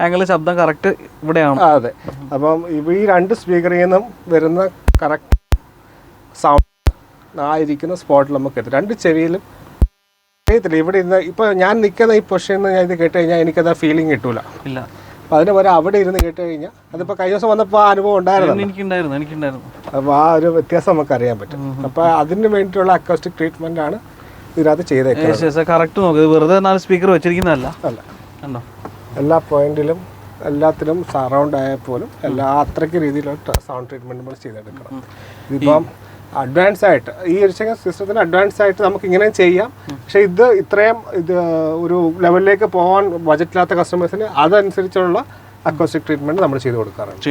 ആംഗിളിൽ ശബ്ദം കറക്റ്റ് ഇവിടെയാണ്. അതെ. അപ്പം ഈ 2 സ്പീക്കറിൽ നിന്നും വരുന്ന കറക്റ്റ് സൗണ്ട് ആയിരിക്കുന്ന സ്പോട്ടിൽ നമുക്ക് എത്തും. 2 ചെവിയിലും അറിയത്തില്ല. ഇവിടെ ഇരുന്ന് ഇപ്പോൾ ഞാൻ നിൽക്കുന്ന ഈ പൊസിഷനിൽ നിന്ന് ഞാൻ ഇത് കേട്ട് കഴിഞ്ഞാൽ എനിക്കത് ആ ഫീലിംഗ് കിട്ടൂല. ഇല്ല. അപ്പോൾ അതിന് പോലെ അവിടെ ഇരുന്ന് കേട്ട് കഴിഞ്ഞാൽ അതിപ്പോൾ കഴിഞ്ഞ ദിവസം വന്നപ്പോൾ ആ അനുഭവം ഉണ്ടായിരുന്നു. എനിക്കുണ്ടായിരുന്നു. അപ്പോൾ ആ ഒരു വ്യത്യാസം നമുക്ക് അറിയാൻ പറ്റും. അപ്പോൾ അതിന് വേണ്ടിയിട്ടുള്ള അക്കോസ്റ്റിക് ട്രീറ്റ്മെൻ്റ് ആണ് ഇതിനകത്ത് ചെയ്തേക്കുന്നത്. കറക്റ്റ് നോക്കുക, വെറുതെ 4 സ്പീക്കർ വെച്ചിരിക്കുന്നതല്ല. അല്ല, എല്ലാ പോയിന്റിലും എല്ലാത്തിലും സറൗണ്ട് ആയാൽ പോലും അത്രയ്ക്ക് രീതിയിലുള്ള സൗണ്ട് ട്രീറ്റ്മെൻറ്റ് നമ്മൾ ചെയ്തെടുക്കണം. ഇതിപ്പം അഡ്വാൻസ് ആയിട്ട് ഈ ഒരു സിസ്റ്റത്തിന് അഡ്വാൻസ് ആയിട്ട് നമുക്ക് ഇങ്ങനെ ചെയ്യാം. പക്ഷെ ഇത്രയും ഒരു ലെവലിലേക്ക് പോകാൻ ബജറ്റില്ലാത്ത കസ്റ്റമേഴ്സിന് അതനുസരിച്ചുള്ള അക്കോസ്റ്റിക് ട്രീറ്റ്മെൻറ്റ് നമ്മൾ ചെയ്ത് കൊടുക്കാറുണ്ട്.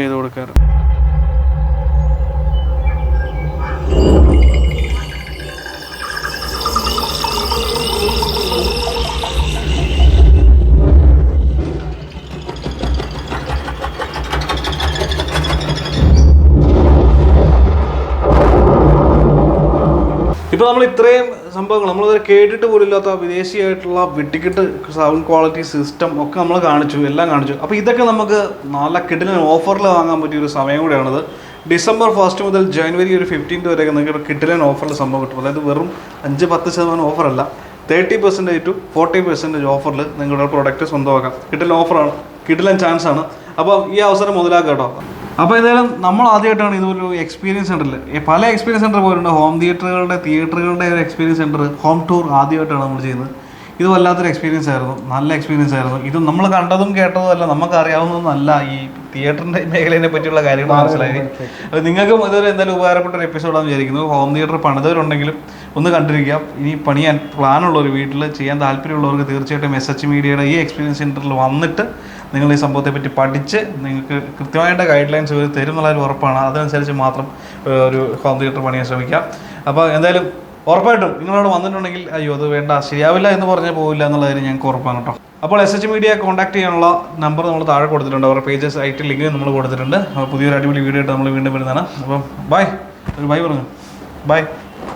ഇപ്പോൾ നമ്മൾ ഇത്രയും സംഭവങ്ങൾ നമ്മളിതുവരെ കേട്ടിട്ട് പോലും ഇല്ലാത്ത വിദേശിയായിട്ടുള്ള വെട്ടിക്കെട്ട് സൗണ്ട് ക്വാളിറ്റി സിസ്റ്റം ഒക്കെ നമ്മൾ എല്ലാം കാണിച്ചു. അപ്പോൾ ഇതൊക്കെ നമുക്ക് നല്ല കിടിലൻ ഓഫറിൽ വാങ്ങാൻ പറ്റിയ ഒരു സമയം കൂടിയാണത്. December 1 മുതൽ January 15 വരെയൊക്കെ നിങ്ങൾക്ക് കിടിലൻ ഓഫറിൽ സംഭവം കിട്ടും. അതായത് വെറും 5-10% ഓഫറല്ല, 30% to 40% ഓഫറിൽ നിങ്ങളുടെ പ്രൊഡക്റ്റ് സ്വന്തമാക്കാം. കിടിലൻ ഓഫറാണ്, കിടിലൻ ചാൻസ് ആണ്. അപ്പോൾ ഈ അവസരം മുതലാക്കുക കേട്ടോ. അപ്പോൾ എന്തായാലും നമ്മൾ ആദ്യമായിട്ടാണ് ഇതൊരു എക്സ്പീരിയൻസ് സെൻ്ററിൽ, പല എക്സ്പീരിയൻസ് സെൻ്റർ പോയിട്ടുണ്ട്. ഹോം തിയേറ്ററുകളുടെ ഒരു എക്സ്പീരിയൻസ് സെൻ്റർ, ഹോം ടൂർ ആദ്യമായിട്ടാണ് നമ്മൾ ചെയ്യുന്നത്. ഇത് വല്ലാത്തൊരു എക്സ്പീരിയൻസ് ആയിരുന്നു, നല്ല എക്സ്പീരിയൻസ് ആയിരുന്നു. ഇത് നമ്മൾ കണ്ടതും കേട്ടതും അല്ല, നമുക്ക് അറിയാവുന്നതൊന്നുമല്ല ഈ തിയേറ്ററിൻ്റെ മേഖലയെ പറ്റിയുള്ള കാര്യങ്ങൾ മനസ്സിലായി. അത് നിങ്ങൾക്കും ഇതൊരു എന്തായാലും ഉപകാരപ്പെട്ട ഒരു എപ്പിസോഡാണെന്ന് വിചാരിക്കുന്നു. ഹോം തിയേറ്റർ പണിതവരുണ്ടെങ്കിലും ഒന്ന് കണ്ടിരിക്കാം. ഇനി പണിയാൻ പ്ലാനുള്ളവർ, വീട്ടിൽ ചെയ്യാൻ താല്പര്യമുള്ളവർക്ക് തീർച്ചയായിട്ടും SH മീഡിയയുടെ ഈ എക്സ്പീരിയൻസ് സെൻ്ററിൽ വന്നിട്ട് നിങ്ങൾ ഈ സംഭവത്തെ പറ്റി പഠിച്ച് നിങ്ങൾക്ക് കൃത്യമായിട്ട് ഗൈഡ് ലൈൻസ് ഇവർ തരും എന്നുള്ളൊരു ഉറപ്പാണ്. അതനുസരിച്ച് മാത്രം ഒരു ഹോം തിയേറ്റർ പണിയാൻ ശ്രമിക്കാം. അപ്പോൾ എന്തായാലും ഉറപ്പായിട്ടും നിങ്ങളോട് വന്നിട്ടുണ്ടെങ്കിൽ അയ്യോ അത് വേണ്ട, ശരിയാവില്ല എന്ന് പറഞ്ഞാൽ പോവില്ല എന്നുള്ള കാര്യം ഞങ്ങൾക്ക് ഉറപ്പാണ് കേട്ടോ. അപ്പോൾ SH മീഡിയ കോൺടാക്ട് ചെയ്യാനുള്ള നമ്പർ നമ്മൾ താഴെ കൊടുത്തിട്ടുണ്ട്. അവരുടെ പേജസ് ഐറ്റ് ലിങ്ക് നമ്മൾ കൊടുത്തിട്ടുണ്ട്. പുതിയൊരു അടിപൊളി വീഡിയോ ആയിട്ട് നമ്മൾ വീണ്ടും വരുന്നതാണ്. അപ്പം ബൈ, ഒരു ബൈ പറഞ്ഞു. ബൈ.